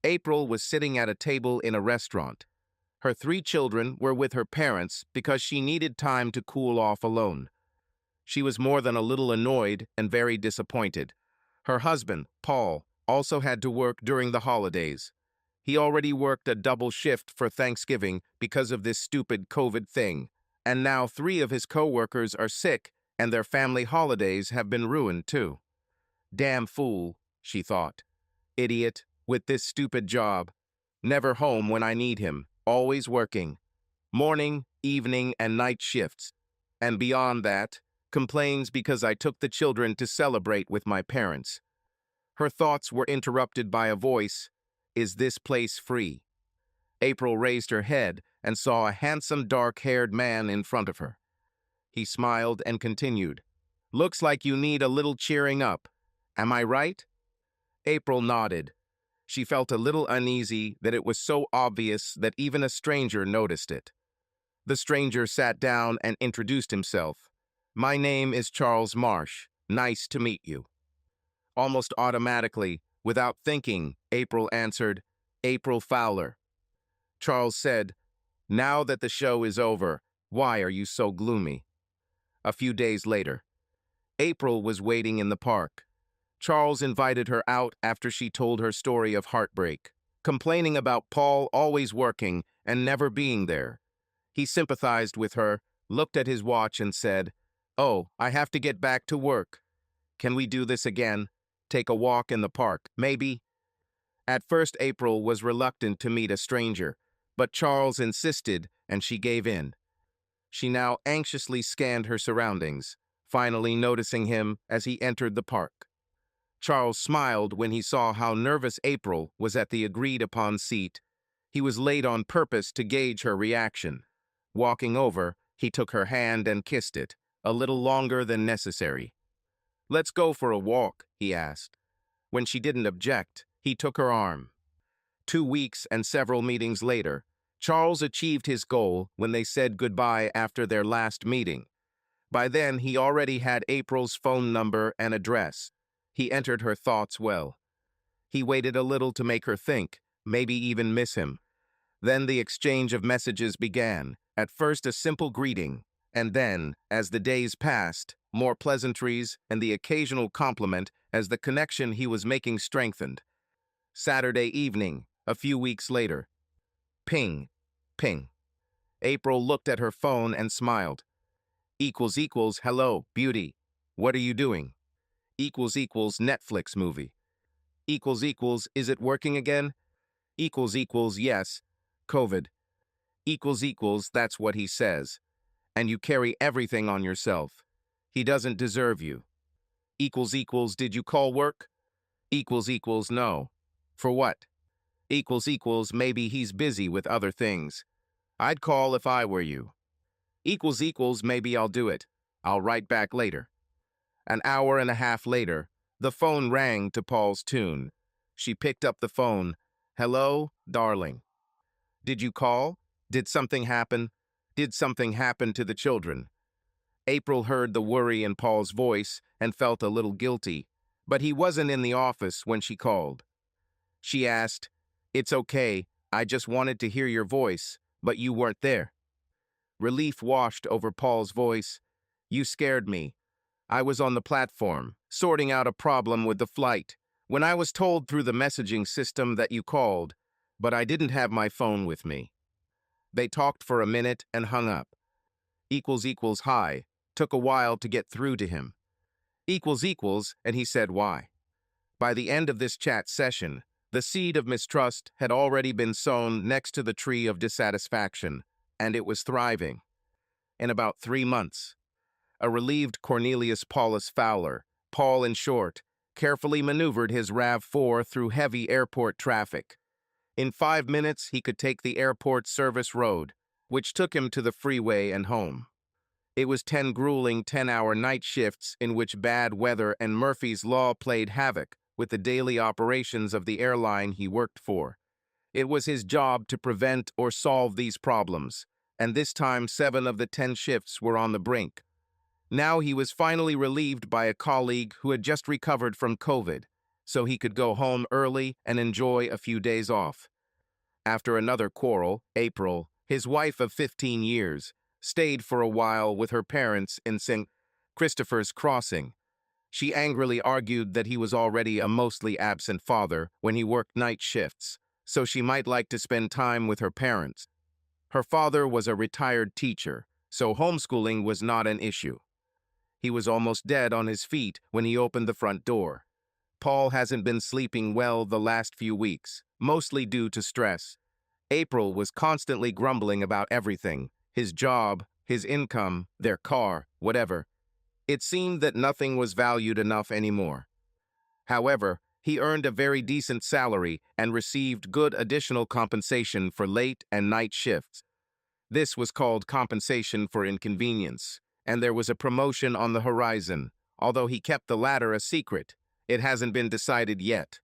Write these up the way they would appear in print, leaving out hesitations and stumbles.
April was sitting at a table in a restaurant. Her 3 children were with her parents because she needed time to cool off alone. She was more than a little annoyed and very disappointed. Her husband, Paul, also had to work during the holidays. He already worked a double shift for Thanksgiving because of this stupid COVID thing, and now 3 of his co-workers are sick and their family holidays have been ruined too. Damn fool, she thought. Idiot, with this stupid job. Never home when I need him, always working. Morning, evening, and night shifts. And beyond that, complains because I took the children to celebrate with my parents. Her thoughts were interrupted by a voice. Is this place free? April raised her head and saw a handsome dark-haired man in front of her. He smiled and continued. Looks like you need a little cheering up. Am I right? April nodded. She felt a little uneasy that it was so obvious that even a stranger noticed it. The stranger sat down and introduced himself. My name is Charles Marsh. Nice to meet you. Almost automatically, without thinking, April answered, April Fowler. Charles said, Now that the show is over, why are you so gloomy? A few days later, April was waiting in the park. Charles invited her out after she told her story of heartbreak, complaining about Paul always working and never being there. He sympathized with her, looked at his watch and said, Oh, I have to get back to work. Can we do this again? Take a walk in the park, maybe? At first, April was reluctant to meet a stranger, but Charles insisted and she gave in. She now anxiously scanned her surroundings, finally noticing him as he entered the park. Charles smiled when he saw how nervous April was at the agreed-upon seat. He was late on purpose to gauge her reaction. Walking over, he took her hand and kissed it, a little longer than necessary. Let's go for a walk, he asked. When she didn't object, he took her arm. 2 weeks and several meetings later, Charles achieved his goal when they said goodbye after their last meeting. By then, he already had April's phone number and address. He entered her thoughts well. He waited a little to make her think, maybe even miss him. Then the exchange of messages began, at first a simple greeting, and then, as the days passed, more pleasantries and the occasional compliment as the connection he was making strengthened. Saturday evening, a few weeks later. Ping, ping. April looked at her phone and smiled. Hello, beauty. What are you doing? Netflix movie. Is it working again? Yes, COVID. That's what he says. And you carry everything on yourself. He doesn't deserve you. Did you call work? No. For what? Maybe he's busy with other things. I'd call if I were you. Maybe I'll do it. I'll write back later. An hour and a half later, the phone rang to Paul's tune. She picked up the phone. Hello, darling. Did you call? Did something happen? Did something happen to the children? April heard the worry in Paul's voice and felt a little guilty, but he wasn't in the office when she called. She asked, It's okay, I just wanted to hear your voice, but you weren't there. Relief washed over Paul's voice. You scared me. I was on the platform, sorting out a problem with the flight, when I was told through the messaging system that you called, but I didn't have my phone with me. They talked for a minute and hung up. Hi. Took a while to get through to him. And he said why. By the end of this chat session, the seed of mistrust had already been sown next to the tree of dissatisfaction, and it was thriving. In about 3 months, a relieved Cornelius Paulus Fowler, Paul in short, carefully maneuvered his RAV4 through heavy airport traffic. In 5 minutes, he could take the airport service road, which took him to the freeway and home. It was 10 grueling 10-hour night shifts in which bad weather and Murphy's Law played havoc with the daily operations of the airline he worked for. It was his job to prevent or solve these problems, and this time 7 of the 10 shifts were on the brink. Now he was finally relieved by a colleague who had just recovered from COVID, so he could go home early and enjoy a few days off. After another quarrel, April, his wife of 15 years, stayed for a while with her parents in St. Christopher's Crossing. She angrily argued that he was already a mostly absent father when he worked night shifts, so she might like to spend time with her parents. Her father was a retired teacher, so homeschooling was not an issue. He was almost dead on his feet when he opened the front door. Paul hasn't been sleeping well the last few weeks, mostly due to stress. April was constantly grumbling about everything: his job, his income, their car, whatever. It seemed that nothing was valued enough anymore. However, he earned a very decent salary and received good additional compensation for late and night shifts. This was called compensation for inconvenience, and there was a promotion on the horizon, although he kept the latter a secret. It hasn't been decided yet.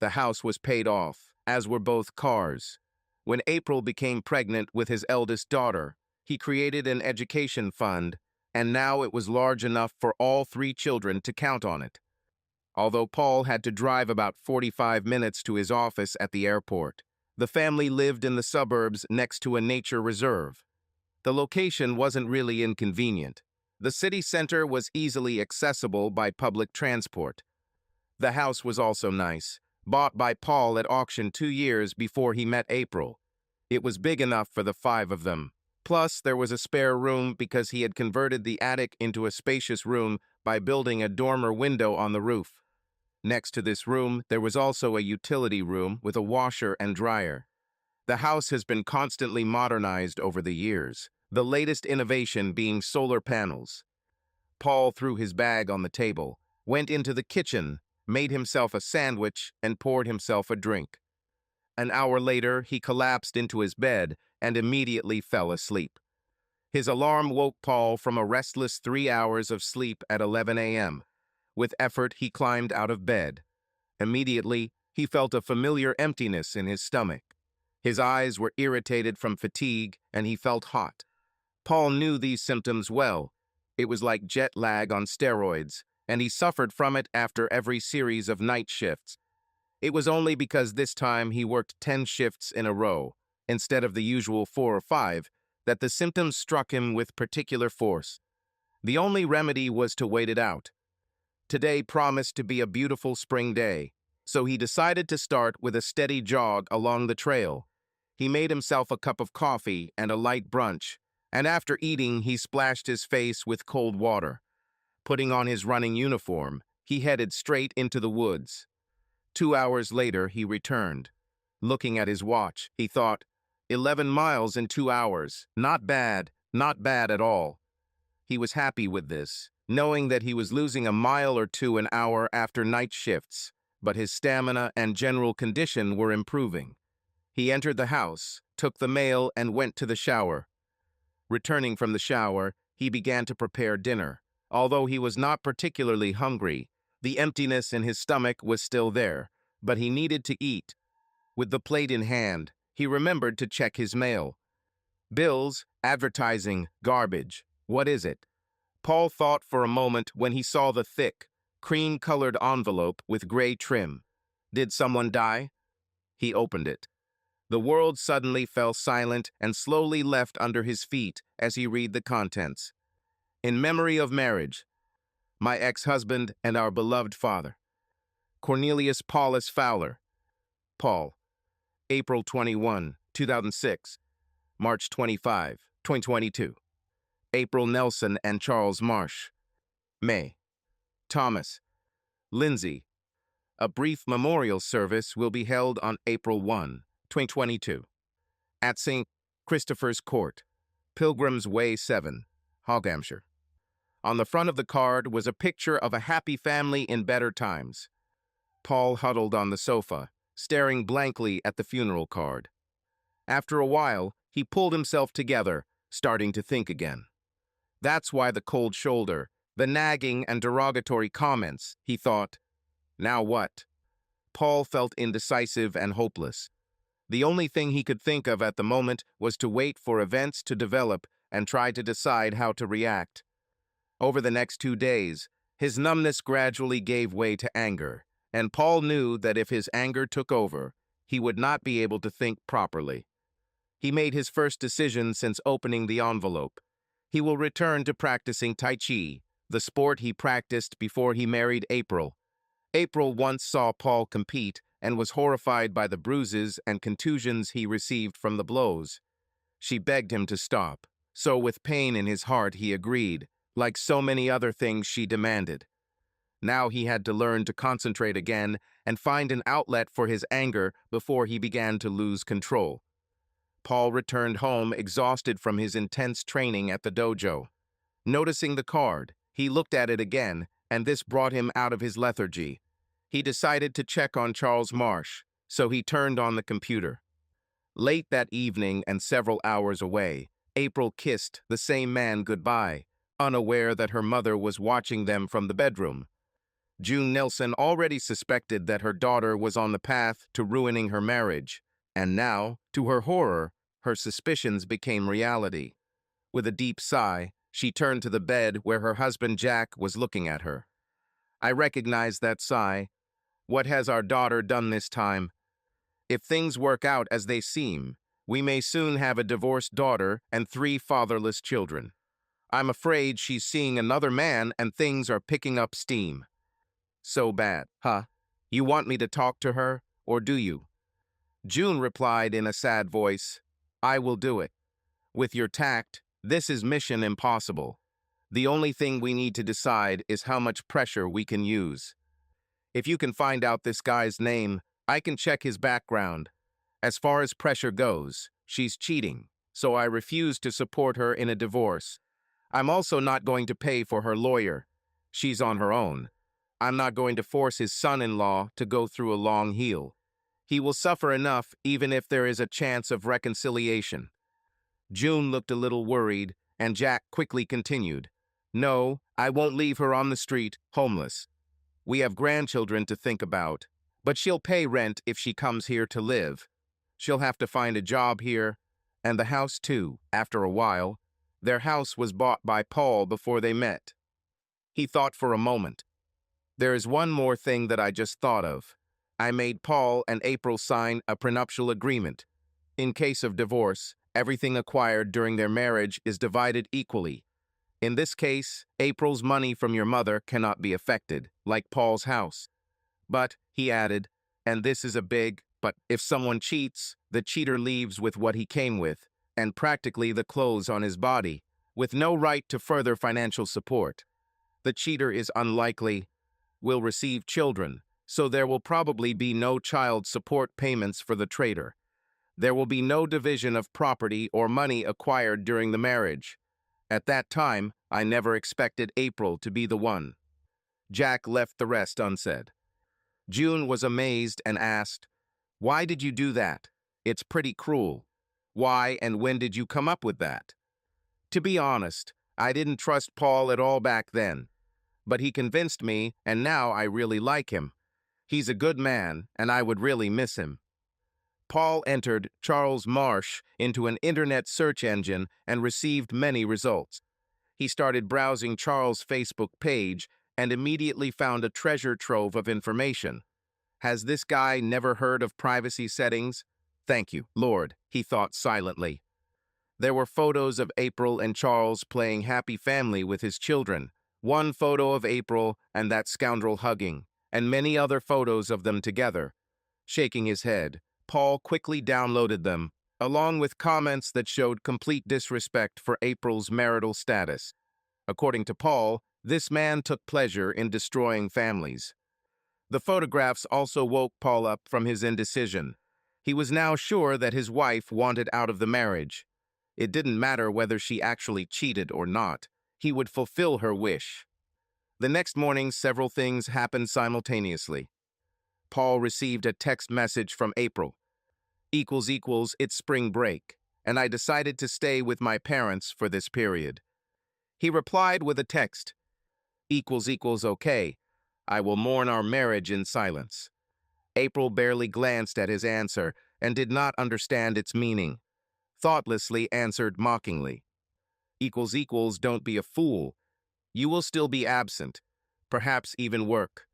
The house was paid off, as were both cars. When April became pregnant with his eldest daughter, he created an education fund, and now it was large enough for all 3 children to count on it. Although Paul had to drive about 45 minutes to his office at the airport, the family lived in the suburbs next to a nature reserve. The location wasn't really inconvenient. The city center was easily accessible by public transport. The house was also nice, bought by Paul at auction 2 years before he met April. It was big enough for the 5 of them. Plus, there was a spare room because he had converted the attic into a spacious room by building a dormer window on the roof. Next to this room, there was also a utility room with a washer and dryer. The house has been constantly modernized over the years, the latest innovation being solar panels. Paul threw his bag on the table, went into the kitchen, made himself a sandwich, and poured himself a drink. An hour later, he collapsed into his bed and immediately fell asleep. His alarm woke Paul from a restless 3 hours of sleep at 11 a.m. With effort, he climbed out of bed. Immediately, he felt a familiar emptiness in his stomach. His eyes were irritated from fatigue, and he felt hot. Paul knew these symptoms well. It was like jet lag on steroids, and he suffered from it after every series of night shifts. It was only because this time he worked 10 shifts in a row, instead of the usual 4 or 5, that the symptoms struck him with particular force. The only remedy was to wait it out. Today promised to be a beautiful spring day, so he decided to start with a steady jog along the trail. He made himself a cup of coffee and a light brunch, and after eating, he splashed his face with cold water. Putting on his running uniform, he headed straight into the woods. 2 hours later, he returned. Looking at his watch, he thought, 11 miles in 2 hours. Not bad at all. He was happy with this, knowing that he was losing a mile or 2 an hour after night shifts, but his stamina and general condition were improving. He entered the house, took the mail, and went to the shower. Returning from the shower, he began to prepare dinner. Although he was not particularly hungry, the emptiness in his stomach was still there, but he needed to eat. With the plate in hand, he remembered to check his mail. Bills, advertising, garbage. What is it? Paul thought for a moment when he saw the thick, cream-colored envelope with gray trim. Did someone die? He opened it. The world suddenly fell silent and slowly left under his feet as he read the contents. In memory of marriage, my ex-husband and our beloved father, Cornelius Paulus Fowler. Paul. April 21, 2006. March 25, 2022. April Nelson and Charles Marsh. May. Thomas. Lindsay. A brief memorial service will be held on April 1, 2022. At St. Christopher's Court, Pilgrim's Way 7, Hoghampshire. On the front of the card was a picture of a happy family in better times. Paul huddled on the sofa, staring blankly at the funeral card. After a while, he pulled himself together, starting to think again. That's why the cold shoulder, the nagging and derogatory comments, he thought. Now what? Paul felt indecisive and hopeless. The only thing he could think of at the moment was to wait for events to develop and try to decide how to react. Over the next 2 days, his numbness gradually gave way to anger, and Paul knew that if his anger took over, he would not be able to think properly. He made his first decision since opening the envelope. He will return to practicing Tai Chi, the sport he practiced before he married April. April once saw Paul compete and was horrified by the bruises and contusions he received from the blows. She begged him to stop, so with pain in his heart he agreed, like so many other things she demanded. Now he had to learn to concentrate again and find an outlet for his anger before he began to lose control. Paul returned home exhausted from his intense training at the dojo. Noticing the card, he looked at it again, and this brought him out of his lethargy. He decided to check on Charles Marsh, so he turned on the computer. Late that evening and several hours away, April kissed the same man goodbye, unaware that her mother was watching them from the bedroom. June Nelson already suspected that her daughter was on the path to ruining her marriage, and now, to her horror, her suspicions became reality. With a deep sigh, she turned to the bed where her husband Jack was looking at her. I recognized that sigh. What has our daughter done this time? If things work out as they seem, we may soon have a divorced daughter and 3 fatherless children. I'm afraid she's seeing another man and things are picking up steam. So bad, huh? You want me to talk to her, or do you? June replied in a sad voice, I will do it. With your tact, this is mission impossible. The only thing we need to decide is how much pressure we can use. If you can find out this guy's name, I can check his background. As far as pressure goes, she's cheating, so I refuse to support her in a divorce. I'm also not going to pay for her lawyer. She's on her own. I'm not going to force his son-in-law to go through a long heal. He will suffer enough even if there is a chance of reconciliation. June looked a little worried, and Jack quickly continued, No, I won't leave her on the street, homeless. We have grandchildren to think about, but she'll pay rent if she comes here to live. She'll have to find a job here, and the house too, after a while. Their house was bought by Paul before they met. He thought for a moment. There is one more thing that I just thought of. I made Paul and April sign a prenuptial agreement. In case of divorce, everything acquired during their marriage is divided equally. In this case, April's money from your mother cannot be affected, like Paul's house. But, he added, and this is a big but, if someone cheats, the cheater leaves with what he came with, and practically the clothes on his body, with no right to further financial support. The cheater is unlikely will receive children, so there will probably be no child support payments for the traitor. There will be no division of property or money acquired during the marriage. At that time, I never expected April to be the one. Jack left the rest unsaid. June was amazed and asked, Why did you do that? It's pretty cruel. Why and when did you come up with that? To be honest, I didn't trust Paul at all back then. But he convinced me, and now I really like him. He's a good man, and I would really miss him. Paul entered Charles Marsh into an internet search engine and received many results. He started browsing Charles' Facebook page and immediately found a treasure trove of information. Has this guy never heard of privacy settings? Thank you, Lord, he thought silently. There were photos of April and Charles playing happy family with his children. One photo of April and that scoundrel hugging, and many other photos of them together. Shaking his head, Paul quickly downloaded them, along with comments that showed complete disrespect for April's marital status. According to Paul, this man took pleasure in destroying families. The photographs also woke Paul up from his indecision. He was now sure that his wife wanted out of the marriage. It didn't matter whether she actually cheated or not. He would fulfill her wish. The next morning, several things happened simultaneously. Paul received a text message from April. It's spring break, and I decided to stay with my parents for this period. He replied with a text. Okay. I will mourn our marriage in silence. April barely glanced at his answer and did not understand its meaning. Thoughtlessly answered mockingly. Don't be a fool. You will still be absent, perhaps even work.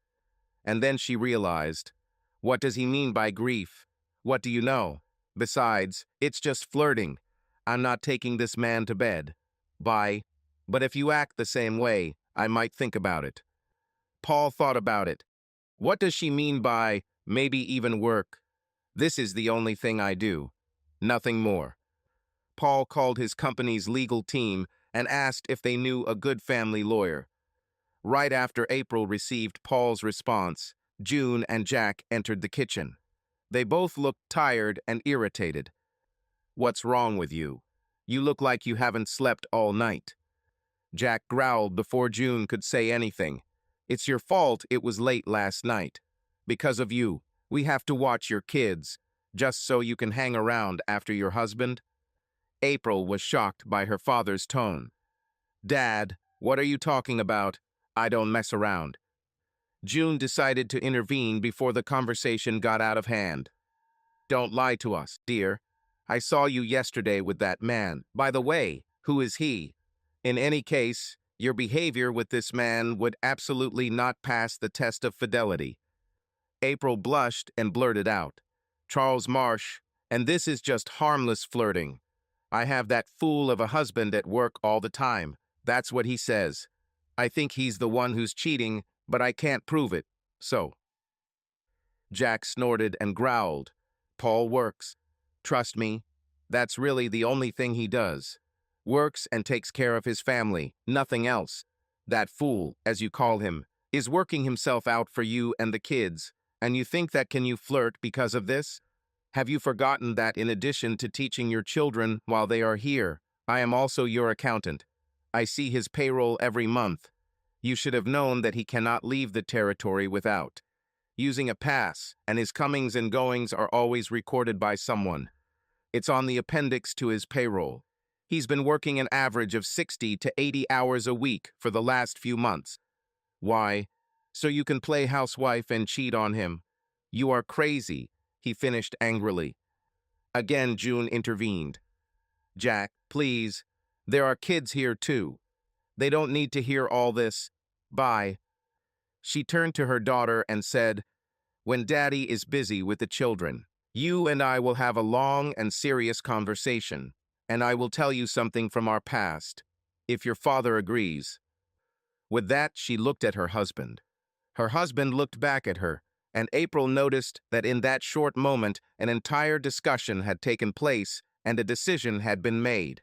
And then she realized, what does he mean by grief? What do you know? Besides, it's just flirting. I'm not taking this man to bed. Bye. But if you act the same way, I might think about it. Paul thought about it. What does she mean by, maybe even work? This is the only thing I do. Nothing more. Paul called his company's legal team and asked if they knew a good family lawyer. Right after April received Paul's response, June and Jack entered the kitchen. They both looked tired and irritated. What's wrong with you? You look like you haven't slept all night. Jack growled before June could say anything. It's your fault it was late last night. Because of you, we have to watch your kids, just so you can hang around after your husband. April was shocked by her father's tone. Dad, what are you talking about? I don't mess around. June decided to intervene before the conversation got out of hand. Don't lie to us, dear. I saw you yesterday with that man. By the way, who is he? In any case, your behavior with this man would absolutely not pass the test of fidelity. April blushed and blurted out, Charles Marsh, and this is just harmless flirting. I have that fool of a husband at work all the time. That's what he says. I think he's the one who's cheating, but I can't prove it. So. Jack snorted and growled. Paul works. Trust me, that's really the only thing he does. Works and takes care of his family, nothing else. That fool, as you call him, is working himself out for you and the kids, and you think that can you flirt because of this? Have you forgotten that in addition to teaching your children while they are here, I am also your accountant? I see his payroll every month. You should have known that he cannot leave the territory without using a pass, and his comings and goings are always recorded by someone. It's on the appendix to his payroll. He's been working an average of 60 to 80 hours a week for the last few months. Why? So you can play housewife and cheat on him. You are crazy, he finished angrily. Again, June intervened. Jack, please. There are kids here too. They don't need to hear all this. Bye. She turned to her daughter and said, when Daddy is busy with the children, you and I will have a long and serious conversation, and I will tell you something from our past, if your father agrees. With that, she looked at her husband. Her husband looked back at her, and April noticed that in that short moment, an entire discussion had taken place and a decision had been made.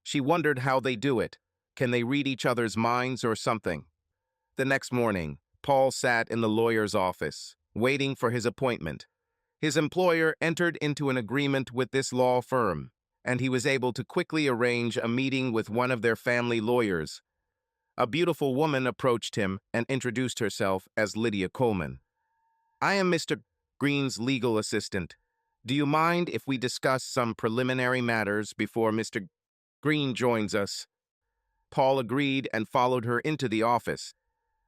She wondered how they do it. Can they read each other's minds or something? The next morning, Paul sat in the lawyer's office, waiting for his appointment. His employer entered into an agreement with this law firm, and he was able to quickly arrange a meeting with one of their family lawyers. A beautiful woman approached him and introduced herself as Lydia Coleman. I am Mr. Green's legal assistant. Do you mind if we discuss some preliminary matters before Mr. Green joins us? Paul agreed and followed her into the office.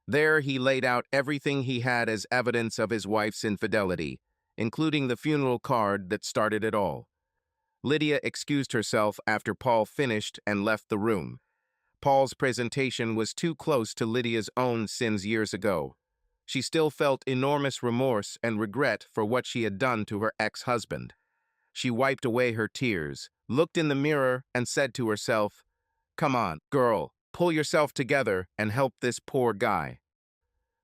There he laid out everything he had as evidence of his wife's infidelity, including the funeral card that started it all. Lydia excused herself after Paul finished and left the room. Paul's presentation was too close to Lydia's own sins years ago. She still felt enormous remorse and regret for what she had done to her ex-husband. She wiped away her tears, looked in the mirror, and said to herself, Come on, girl, pull yourself together and help this poor guy.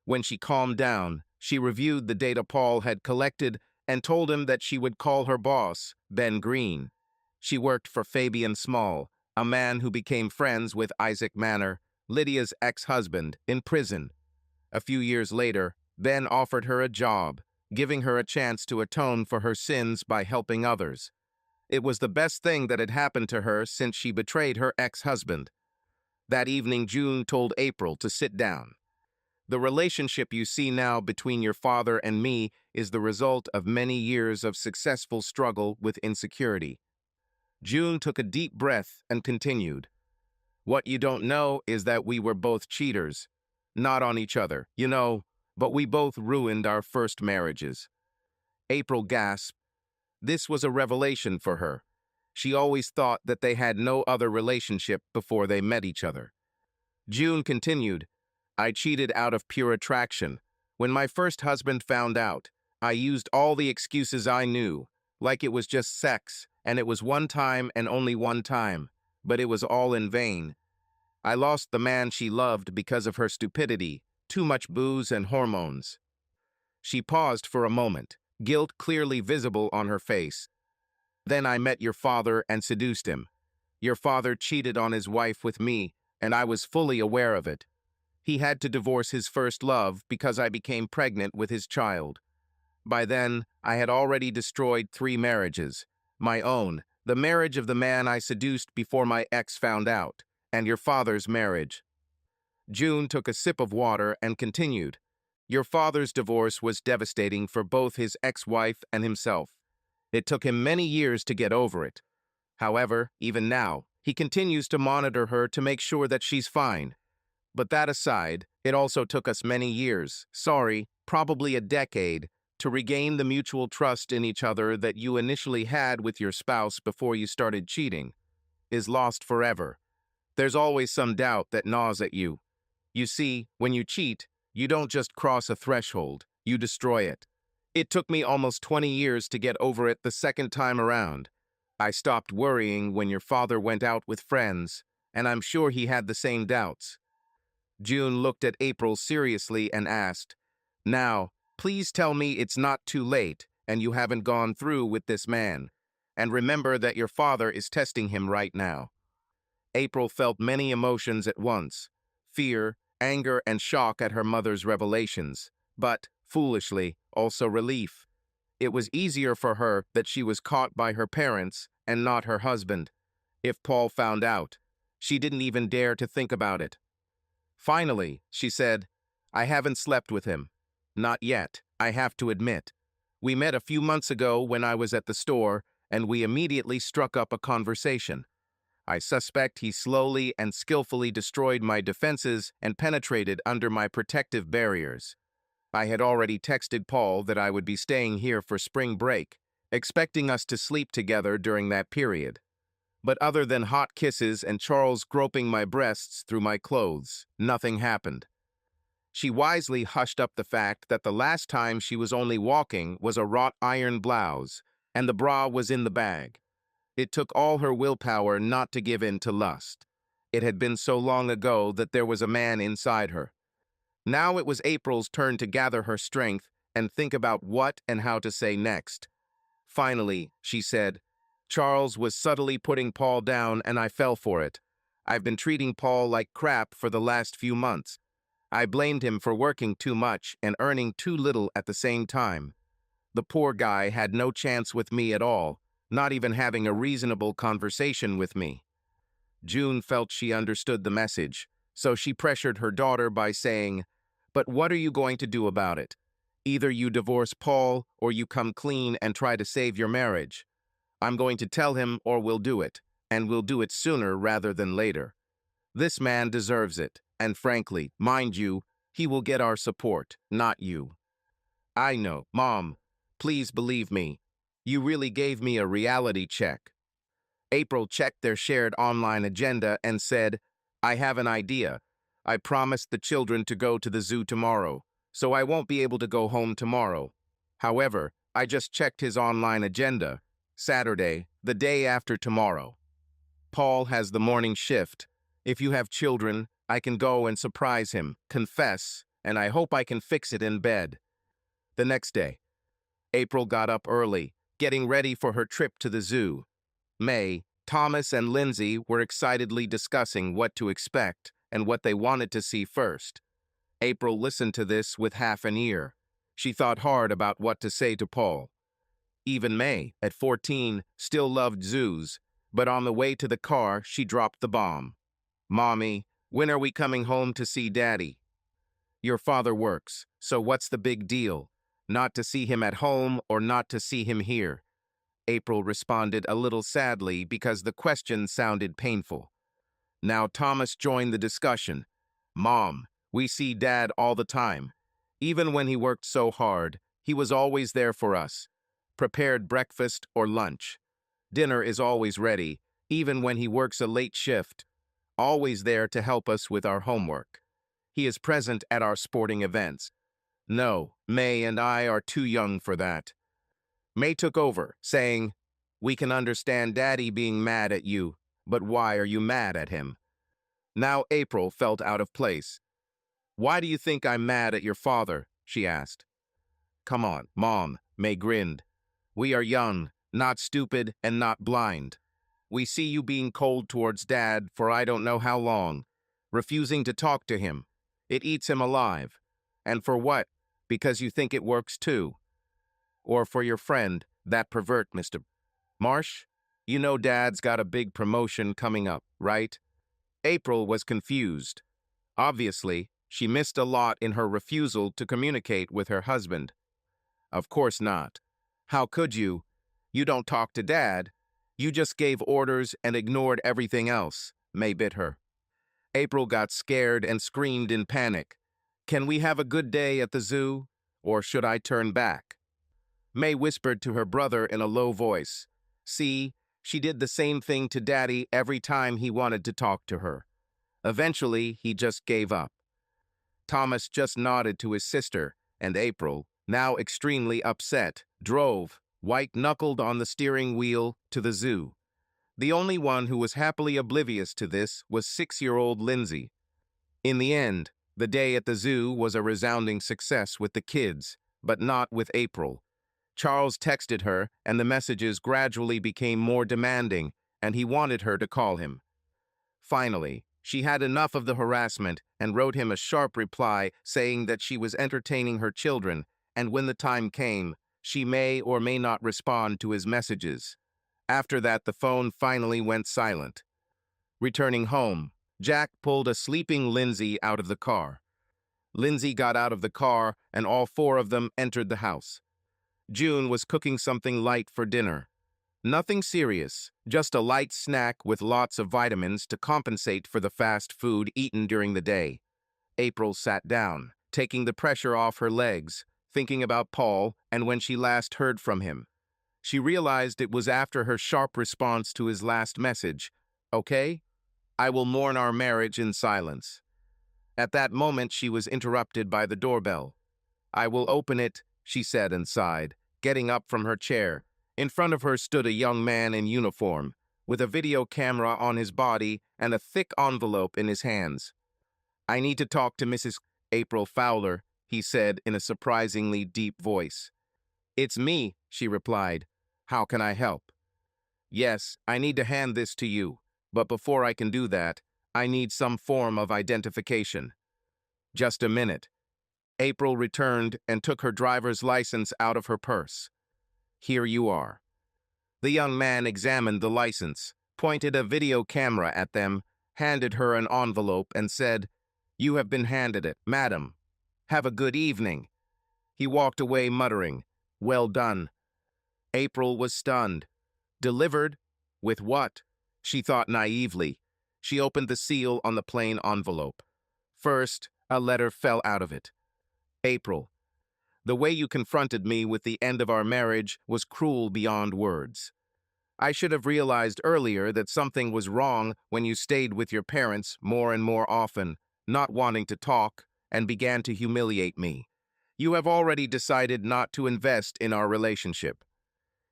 When she calmed down, she reviewed the data Paul had collected and told him that she would call her boss, Ben Green. She worked for Fabian Small, a man who became friends with Isaac Manor, Lydia's ex-husband, in prison. A few years later, Ben offered her a job, giving her a chance to atone for her sins by helping others. It was the best thing that had happened to her since she betrayed her ex-husband. That evening, June told April to sit down. The relationship you see now between your father and me is the result of many years of successful struggle with insecurity. June took a deep breath and continued. What you don't know is that we were both cheaters. Not on each other, you know, but we both ruined our first marriages. April gasped. This was a revelation for her. She always thought that they had no other relationship before they met each other. June continued, I cheated out of pure attraction. When my first husband found out, I used all the excuses I knew, like it was just sex, and it was one time and only one time, but it was all in vain. I lost the man she loved because of her stupidity, too much booze and hormones. She paused for a moment, guilt clearly visible on her face. Then I met your father and seduced him. Your father cheated on his wife with me, and I was fully aware of it. He had to divorce his first love because I became pregnant with his child. By then, I had already destroyed 3 marriages. My own, the marriage of the man I seduced before my ex found out, and your father's marriage. June took a sip of water and continued. Your father's divorce was devastating for both his ex-wife and himself. It took him many years to get over it. However, even now, he continues to monitor her to make sure that she's fine. But that aside, it also took us many years, probably a decade, to regain the mutual trust in each other that you initially had with your spouse before you started cheating. Is lost forever. There's always some doubt that gnaws at you. You see, when you cheat, you don't just cross a threshold, you destroy it. It took me almost 20 years to get over it the second time around. I stopped worrying when your father went out with friends, and I'm sure he had the same doubts. June looked at April seriously and asked, "Now, please tell me it's not too late and you haven't gone through with this man. And remember that your father is testing him right now." April felt many emotions at once: fear, anger, and shock at her mother's revelations, but, foolishly, also relief. It was easier for her that she was caught by her parents and not her husband. If Paul found out, she didn't even dare to think about it. Finally, she said, "I haven't slept with him. Not yet, I have to admit. We met a few months ago when I was at the store, and we immediately struck up a conversation. I suspect he slowly and skillfully destroyed my defenses and penetrated under my protective barriers. I had already texted Paul that I would be staying here for spring break, expecting us to sleep together during that period. But other than hot kisses and Charles groping my breasts through my clothes, nothing happened." She wisely hushed up the fact that the last time she was only walking was a wrought iron blouse, and the bra was in the bag. It took all her willpower not to give in to lust. It had been so long ago that there was a man inside her. Now it was April's turn to gather her strength and think about what and how to say next. Finally, she said, "Charles was subtly putting Paul down and I fell for it. I've been treating Paul like crap for the last few months. I blamed him for working too much and earning too little at the same time. The poor guy had no chance with me at all, not even having a reasonable conversation with me." June felt she understood the message, so she pressured her daughter by saying, "But what are you going to do about it? Either you divorce Paul or you come clean and try to save your marriage. I'm going to tell him or we'll do it, and we'll do it sooner rather than later. This man deserves it, and frankly, mind you, he will get our support, not you." "I know, Mom. Please believe me. You really gave me a reality check." April checked their shared online agenda and said, "I have an idea. I promised the children to go to the zoo tomorrow, so I won't be able to go home tomorrow. However, I just checked his online agenda. Saturday, the day after tomorrow. Paul has the morning shift. If you have children, I can go and surprise him, confess, and I hope I can fix it in bed." The next day, April got up early, getting ready for her trip to the zoo. May, Thomas, and Lindsay were excitedly discussing what to expect and what they wanted to see first. April listened to this with half an ear. She thought hard about what to say to Paul. Even May, at 14, still loved zoos, but on the way to the car, she dropped the bomb. "Mommy, when are we coming home to see Daddy?" "Your father works, so what's the big deal? Not to see him at home or not to see him here?" April responded a little sadly because the question sounded painful. Now Thomas joined the discussion. "Mom, we see Dad all the time. Even when he worked so hard, he was always there for us. Prepared breakfast or lunch. Dinner is always ready, even when he works a late shift. Always there to help us with our homework. He is present at our sporting events. No, May and I are too young for that. May took over, saying, "We can understand Daddy being mad at you, but why are you mad at him?" Now April felt out of place. "Why do you think I'm mad at your father?" she asked. "Come on, Mom," May grinned. "We are young, not stupid, and not blind. We see you being cold towards Dad for I don't know how long, refusing to talk to him. It eats him alive. And for what? Because you think it works too. Or for your friend, that pervert, Mr. Marsh? You know Dad's got a big promotion coming up, right?" April was confused. Obviously, she missed a lot in her refusal to communicate with her husband. Of course not. How could you? You don't talk to Dad. You just gave orders and ignored everything else, May bit her. April got scared and screamed in panic. "Can we have a good day at the zoo? Or should I turn back?" May whispered to her brother in a low voice. See, she did the same thing to Daddy every time he wanted to talk to her. Eventually, he just gave up. Thomas just nodded to his sister, and April, now extremely upset, drove, white-knuckled on the steering wheel, to the zoo. The only one who was happily oblivious to this was 6-year-old Lindsay. In the end, the day at the zoo was a resounding success with the kids, but not with April. Charles texted her, and the messages gradually became more demanding, and he wanted her to call him. Finally, she had enough of the harassment and wrote him a sharp reply saying that she was entertaining her children, and when the time came, she may or may not respond to his messages. After that, the phone finally went silent. Returning home, Jack pulled a sleeping Lindsay out of the car. Lindsay got out of the car, and all 4 of them entered the house. June was cooking something light for dinner. Nothing serious, just a light snack with lots of vitamins to compensate for the fast food eaten during the day. April sat down, taking the pressure off her legs, thinking about Paul and when she last heard from him. She realized it was after her sharp response to his last message. "Okay? I will mourn our marriage in silence." At that moment, she was interrupted by the doorbell. "I will open it," she said and sighed, getting up from her chair. In front of her stood a young man in uniform, with a video camera on his body and a thick envelope in his hands. "I need to talk to Mrs. April Fowler," he said in a surprisingly deep voice. "It's me," she replied. "How can I help?" "Yes, I need to hand this to you, but before I can do that, I need some form of identification." "Just a minute." April returned and took her driver's license out of her purse. "Here you are." The young man examined the license, pointed a video camera at them, handed her an envelope, and said, "You have been handed it, madam. Have a good evening." He walked away muttering, "Well done." April was stunned. Delivered? With what? She thought naively. She opened the seal on the plain envelope. First, a letter fell out of it. "April, the way you confronted me with the end of our marriage was cruel beyond words. I should have realized earlier that something was wrong when you stayed with your parents more and more often, not wanting to talk, and began to humiliate me. You have already decided not to invest in our relationship.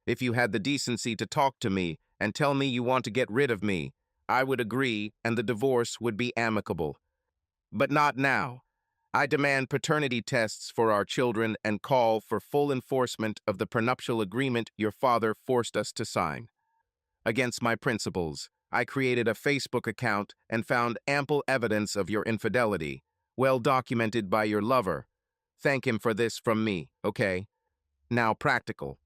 If you had the decency to talk to me and tell me you want to get rid of me, I would agree and the divorce would be amicable. But not now. I demand paternity tests for our children and call for full enforcement of the prenuptial agreement your father forced us to sign. Against my principles, I created a Facebook account and found ample evidence of your infidelity, well documented by your lover. Thank him for this from me, okay? Now practical.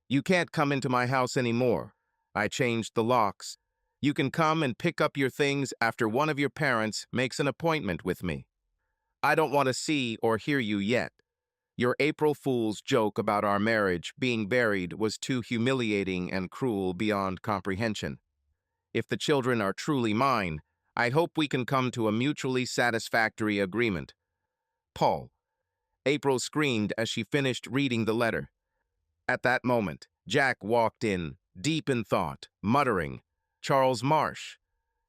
You can't come into my house anymore. I changed the locks. You can come and pick up your things after one of your parents makes an appointment with me. I don't want to see or hear you yet. Your April Fool's joke about our marriage being buried was too humiliating and cruel beyond comprehension. If the children are truly mine, I hope we can come to a mutually satisfactory agreement. Paul. April screamed as she finished reading the letter. At that moment, Jack walked in, deep in thought, muttering, "Charles Marsh."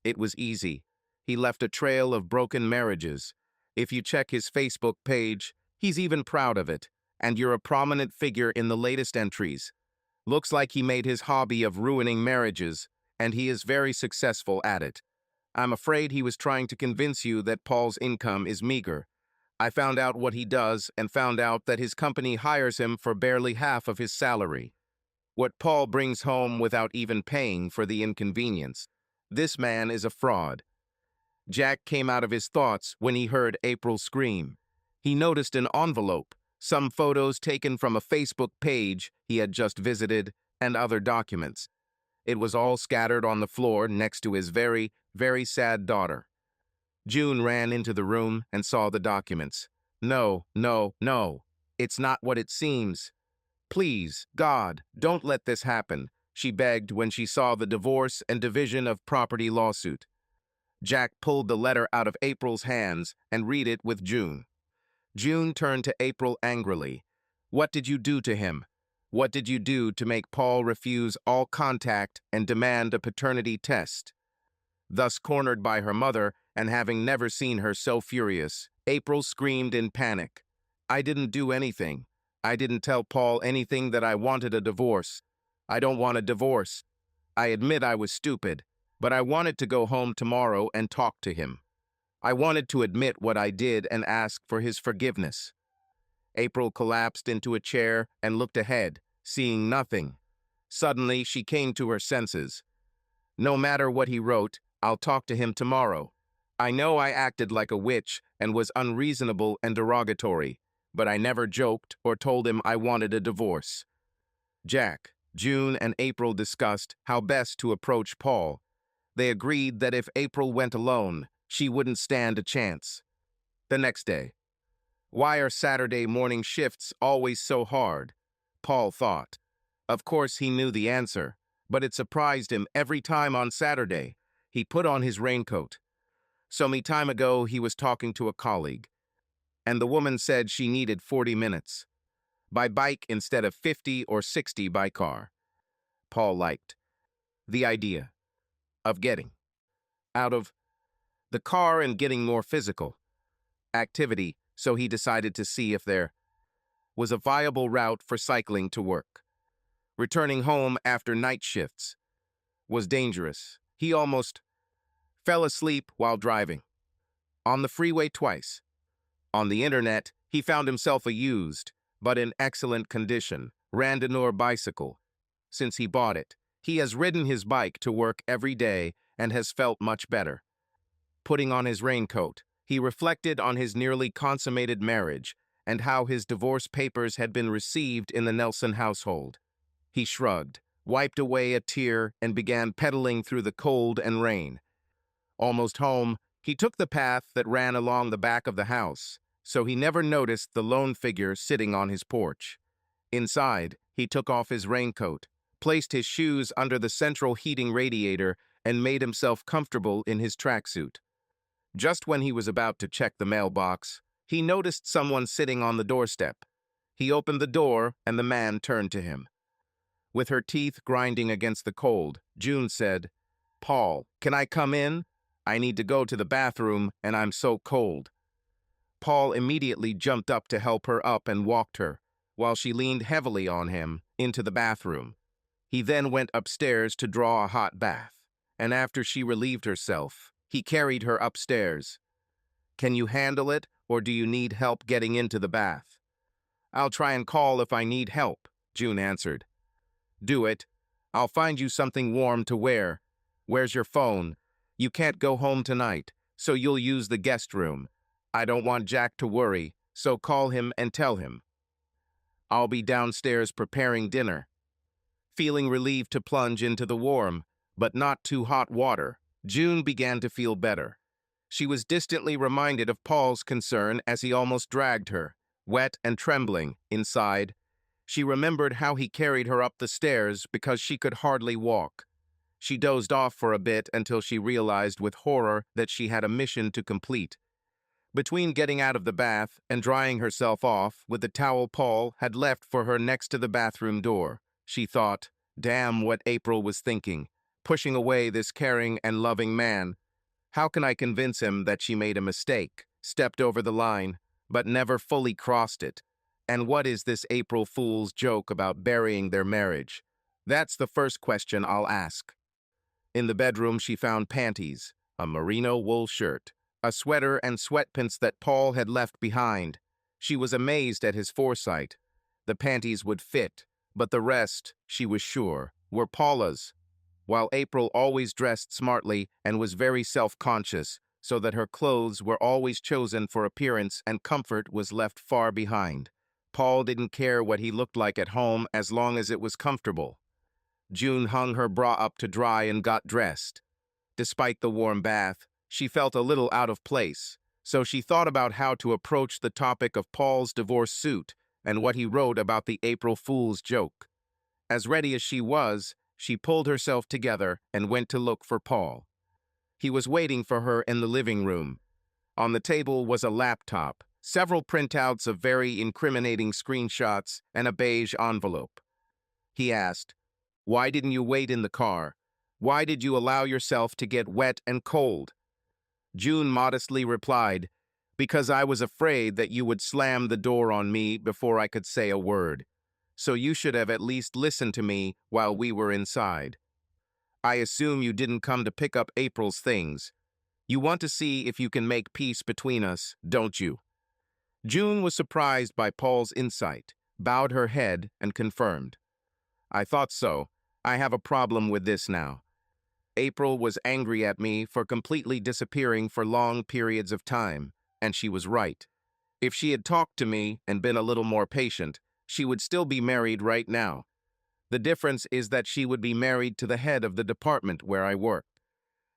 It was easy. He left a trail of broken marriages. If you check his Facebook page, He's even proud of it, and you're a prominent figure in the latest entries. Looks like he made his hobby of ruining marriages, and he is very successful at it. I'm afraid he was trying to convince you that Paul's income is meager. I found out what he does and found out that his company hires him for barely half of his salary. What Paul brings home without even paying for the inconvenience. This man is a fraud. Jack came out of his thoughts when he heard April scream. He noticed an envelope, some photos taken from a Facebook page he had just visited, and other documents. It was all scattered on the floor next to his very, very sad daughter. June ran into the room and saw the documents. No, no, no. It's not what it seems. Please, God, don't let this happen, she begged when she saw the divorce and division of property lawsuit. Jack pulled the letter out of April's hands and read it with June. June turned to April angrily. What did you do to him? What did you do to make Paul refuse all contact and demand a paternity test? Thus cornered by her mother and having never seen her so furious, April screamed in panic. I didn't do anything. I didn't tell Paul anything that I wanted a divorce. I don't want a divorce. I admit I was stupid, but I wanted to go home tomorrow and talk to him. I wanted to admit what I did and ask for his forgiveness. April collapsed into a chair and looked ahead, seeing nothing. Suddenly, she came to her senses. No matter what he wrote, I'll talk to him tomorrow. I know I acted like a witch and was unreasonable and derogatory, but I never joked or told him I wanted a divorce. Jack, June, and April discussed how best to approach Paul. They agreed that if April went alone, she wouldn't stand a chance. The next day. Why are Saturday morning shifts always so hard? Paul thought. Of course he knew the answer, but it surprised him every time on Saturday. He put on his raincoat. Some time ago he was talking to a colleague, and the woman said she needed 40 minutes. By bike instead of 50 or 60 by car. Paul liked the idea of getting out of the car and getting more physical activity, so he decided to see if there was a viable route for cycling to work. Returning home after night shifts was dangerous. He almost fell asleep while driving. On the freeway twice. On the internet, he found himself a used, but in excellent condition, Randonneur bicycle. Since he bought it, he has ridden his bike to work every day and has felt much better. Putting on his raincoat, he reflected on his nearly consummated marriage and how his divorce papers had been received in the Nelson household. He shrugged, wiped away a tear, and began pedaling through the cold and rain. Almost home, he took the path that ran along the back of the house, so he never noticed the lone figure sitting on his porch. Inside, he took off his raincoat, placed his shoes under the central heating radiator, and made himself comfortable in his tracksuit. Just when he was about to check the mailbox, he noticed someone sitting on the doorstep. He opened the door, and the man turned to him. With her teeth grinding against the cold, June said, "Paul, can I come in? I need to go to the bathroom, and I'm so cold." Paul immediately jumped up to help her up and walked her, while she leaned heavily on him, into the bathroom. He then went upstairs to draw a hot bath, and after she relieved herself, he carried her upstairs. "Can you handle it, or do you need help getting into the bath?" "I'll try and call if I need help," June answered. "Do it. I'll find you something warm to wear. Where's your phone? You can't go home tonight, so you'll use the guest room. I don't want Jack to worry, so call him and tell him. I'll be downstairs preparing dinner." Feeling relieved to plunge into the warm, but not too hot water, June began to feel better. She was distantly reminded of Paul's concern as he almost dragged her, wet and trembling, inside. She remembered how he carried her up the stairs because she could hardly walk. She dozed off for a bit until she realized with horror that she had a mission to complete. Between getting out of the bath and drying herself off with the towel Paul had left for her next to the bathroom door, she thought, damn what April was thinking, pushing away this caring and loving man. How can I convince him that she made a mistake, stepped over the line? but never fully crossed it. And what is this April Fool's joke about burying their marriage? That's the first question I'll ask. In the bedroom, she found panties, a merino wool shirt, a sweater and sweatpants that Paul had left behind. She was amazed at his foresight. The panties would fit, but the rest, she was sure, were Paula's. While April always dressed smartly and was very self-conscious, so that her clothes were always chosen for appearance and comfort was left far behind. Paul didn't care what he looked like at home as long as it was comfortable. June hung her bra up to dry and got dressed. Despite the warm bath, she felt a little out of place, so she thought about how to approach the topic of Paul's divorce suit and what he wrote about the April Fool's joke. As ready as she was, she pulled herself together and went to look for Paul. He was waiting for her in the living room. On the table was a laptop, several printouts of very incriminating screenshots, and a beige envelope. He asked, "Why didn't you wait in the car? Why did you allow yourself to get wet and cold?" June modestly replied, "Because I was afraid that you would slam the door on me before I could say a word. So you should have at least listened to me while we were inside. I assume you didn't come to pick up April's things. You want to see if you can make peace between us, don't you?" June was surprised by Paul's insight, bowed her head, and confirmed, "I thought so. I have a problem with this now. April was angry at me for completely disappearing for long periods of time, and she was right. If she had talked to me and been a little more patient, she would still be married right now. The difference is that she would be married to the head of the department where I work.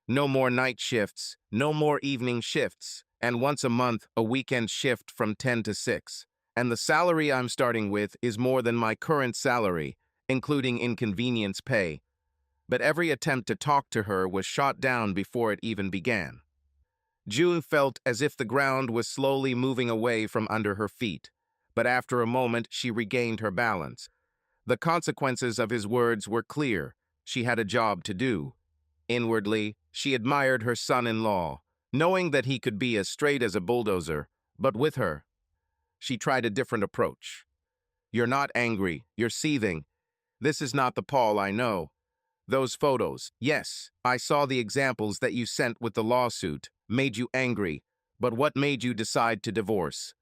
No more night shifts, no more evening shifts, and once a month a weekend shift from 10 to 6. And the salary I'm starting with is more than my current salary, including inconvenience pay. But every attempt to talk to her was shot down before it even began." June felt as if the ground was slowly moving away from under her feet, but after a moment she regained her balance. The consequences of his words were clear. She had a job to do. Inwardly, she admired her son-in-law, knowing that he could be as straight as a bulldozer, but with her, she tried a different approach. "You're not angry, you're seething. This is not the Paul I know. Those photos, yes, I saw the examples that you sent with the lawsuit, made you angry, but what made you decide to divorce?"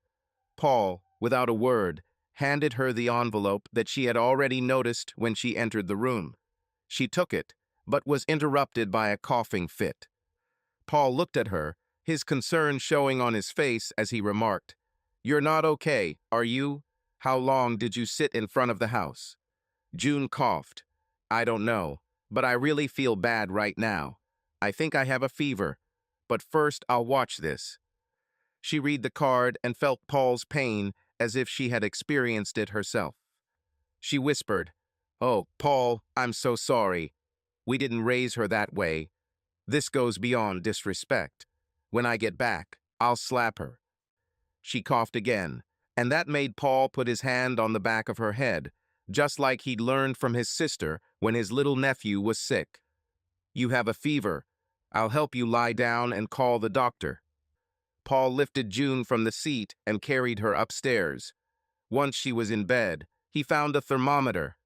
Paul, without a word, handed her the envelope that she had already noticed when she entered the room. She took it, but was interrupted by a coughing fit. Paul looked at her, his concern showing on his face as he remarked, "You're not okay, are you? How long did you sit in front of the house?" June coughed. "I don't know, but I really feel bad right now. I think I have a fever, but first I'll watch this." She read the card and felt Paul's pain as if she had experienced it herself. She whispered, "Oh, Paul, I'm so sorry. We didn't raise her that way. This goes beyond disrespect. When I get back, I'll slap her." She coughed again, and that made Paul put his hand on the back of her head, just like he'd learned from his sister when his little nephew was sick. "You have a fever. I'll help you lie down and call the doctor." Paul lifted June from the seat and carried her upstairs. Once she was in bed, he found a thermometer.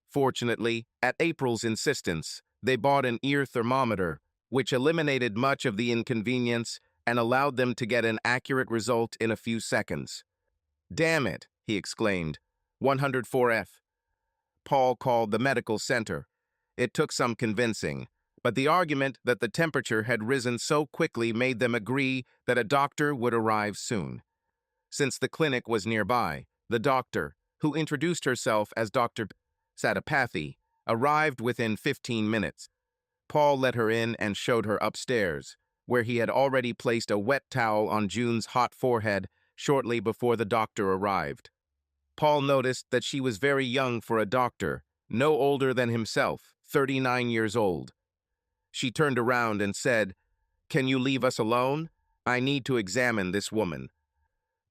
Fortunately, at April's insistence, they bought an ear thermometer, which eliminated much of the inconvenience and allowed them to get an accurate result in a few seconds. "Damn it," he exclaimed. 104F. Paul called the medical center. It took some convincing, but the argument that the temperature had risen so quickly made them agree that a doctor would arrive soon. Since the clinic was nearby, the doctor, who introduced herself as Dr. Satapathy, arrived within 15 minutes. Paul let her in and showed her upstairs, where he had already placed a wet towel on June's hot forehead shortly before the doctor arrived. Paul noticed that she was very young for a doctor, no older than himself, 39 years old. She turned around and said, "Can you leave us alone? I need to examine this woman."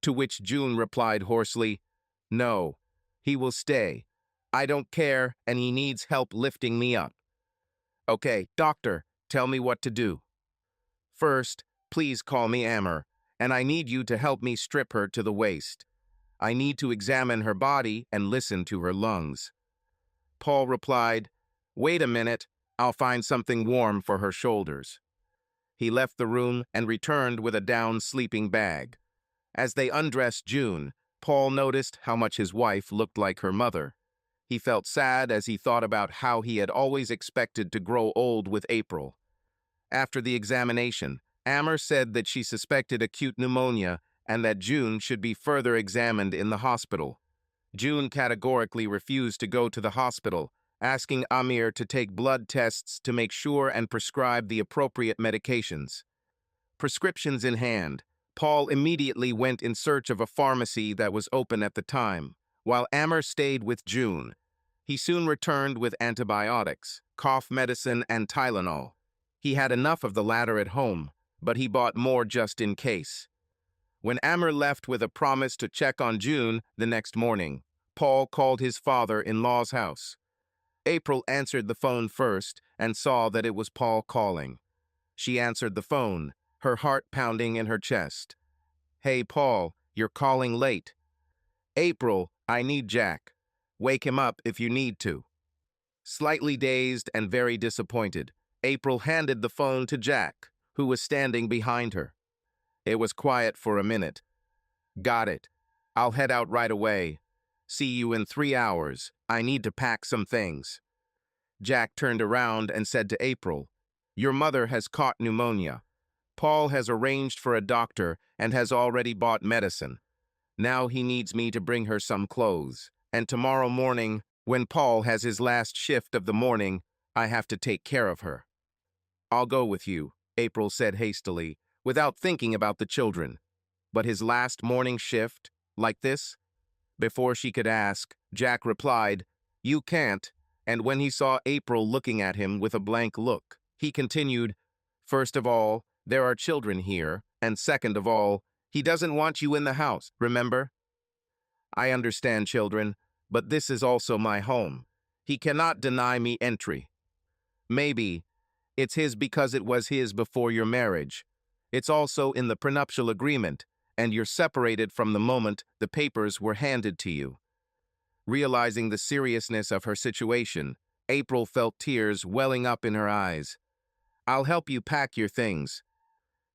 To which June replied hoarsely, "No, he will stay. I don't care, and he needs help lifting me up." "Okay, doctor, tell me what to do." "First, please call me Amber. and I need you to help me strip her to the waist. I need to examine her body and listen to her lungs." Paul replied, "Wait a minute, I'll find something warm for her shoulders." He left the room and returned with a down sleeping bag. As they undressed June, Paul noticed how much his wife looked like her mother. He felt sad as he thought about how he had always expected to grow old with April. After the examination, Amber said that she suspected acute pneumonia and that June should be further examined in the hospital. June categorically refused to go to the hospital, asking Amir to take blood tests to make sure and prescribe the appropriate medications. Prescriptions in hand, Paul immediately went in search of a pharmacy that was open at the time, while Amir stayed with June. He soon returned with antibiotics, cough medicine, and Tylenol. He had enough of the latter at home, but he bought more just in case. When Amir left with a promise to check on June the next morning, Paul called his father-in-law's house. April answered the phone first and saw that it was Paul calling. She answered the phone, her heart pounding in her chest. "Hey, Paul, you're calling late." "April, I need Jack. Wake him up if you need to." Slightly dazed and very disappointed, April handed the phone to Jack, who was standing behind her. It was quiet for a minute. "Got it. I'll head out right away. See you in 3 hours. I need to pack some things." Jack turned around and said to April, "Your mother has caught pneumonia. Paul has arranged for a doctor and has already bought medicine. Now he needs me to bring her some clothes. And tomorrow morning, when Paul has his last shift of the morning, I have to take care of her." "I'll go with you," April said hastily, without thinking about the children. "But his last morning shift, like this?" Before she could ask, Jack replied, "You can't," and when he saw April looking at him with a blank look, he continued, "First of all, there are children here, and second of all, he doesn't want you in the house, remember?" "I understand, children, but this is also my home. He cannot deny me entry." "Maybe. It's his because it was his before your marriage. It's also in the prenuptial agreement, and you're separated from the moment the papers were handed to you." Realizing the seriousness of her situation, April felt tears welling up in her eyes. "I'll help you pack your things."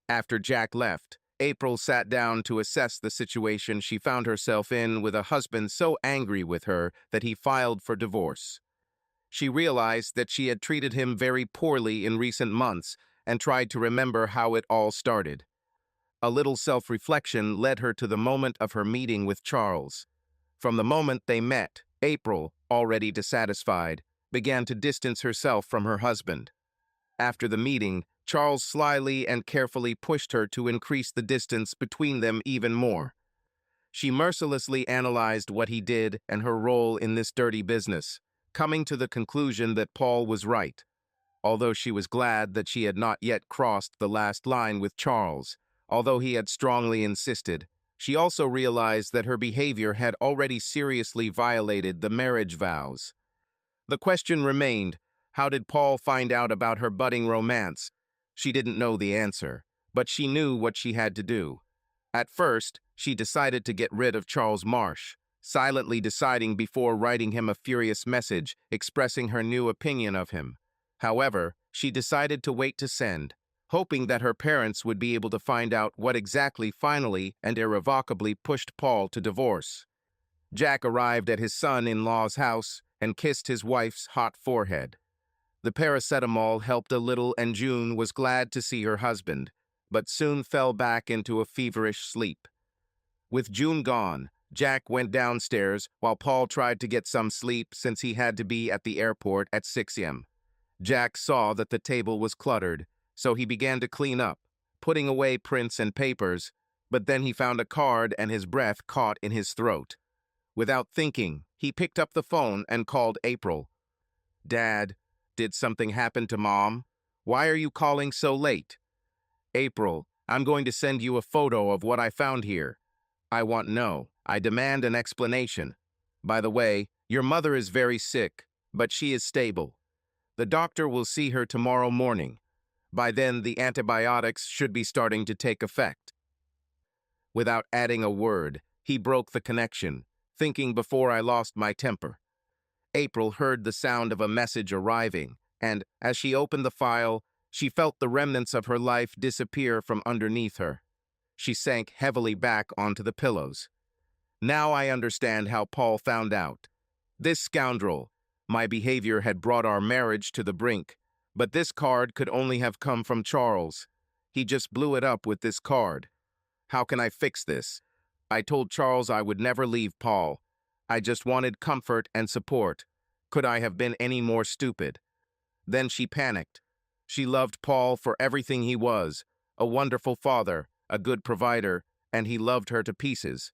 After Jack left, April sat down to assess the situation she found herself in with a husband so angry with her that he filed for divorce. She realized that she had treated him very poorly in recent months and tried to remember how it all started. A little self-reflection led her to the moment of her meeting with Charles. From the moment they met, April, already dissatisfied, began to distance herself from her husband. After the meeting, Charles slyly and carefully pushed her to increase the distance between them even more. She mercilessly analyzed what he did and her role in this dirty business, coming to the conclusion that Paul was right. Although she was glad that she had not yet crossed the last line with Charles, although he had strongly insisted, she also realized that her behavior had already seriously violated the marriage vows. The question remained, how did Paul find out about her budding romance? She didn't know the answer, but she knew what she had to do. At first, she decided to get rid of Charles Marsh, silently deciding before writing him a furious message expressing her new opinion of him. However, she decided to wait to send, hoping that her parents would be able to find out what exactly finally and irrevocably pushed Paul to divorce. Jack arrived at his son-in-law's house and kissed his wife's hot forehead. The paracetamol helped a little and June was glad to see her husband, but soon fell back into a feverish sleep. With June gone, Jack went downstairs while Paul tried to get some sleep since he had to be at the airport at 6 a.m. Jack saw that the table was cluttered, so he began to clean up, putting away prints and papers, but then he found a card and his breath caught in his throat. Without thinking, he picked up the phone and called April. "Dad, did something happen to Mom? Why are you calling so late?" "April, I'm going to send you a photo of what I found here. I want no. I demand an explanation. By the way, your mother is very sick, but she is stable. The doctor will see her tomorrow morning. By then, the antibiotics should be starting to take effect." Without adding a word, he broke the connection, thinking before I lost my temper. April heard the sound of a message arriving, and, as she opened the file, she felt the remnants of her life disappear from underneath her. She sank heavily back onto the pillows. Now I understand how Paul found out. This scoundrel. My behavior had brought our marriage to the brink, but this card could only have come from Charles. He just blew it up with this card. How can I fix this? I told Charles I would never leave Paul. I just wanted comfort and support. Could I have been any more stupid? Then she panicked. She loved Paul for everything he was, a wonderful father, a good provider, and he loved her to pieces.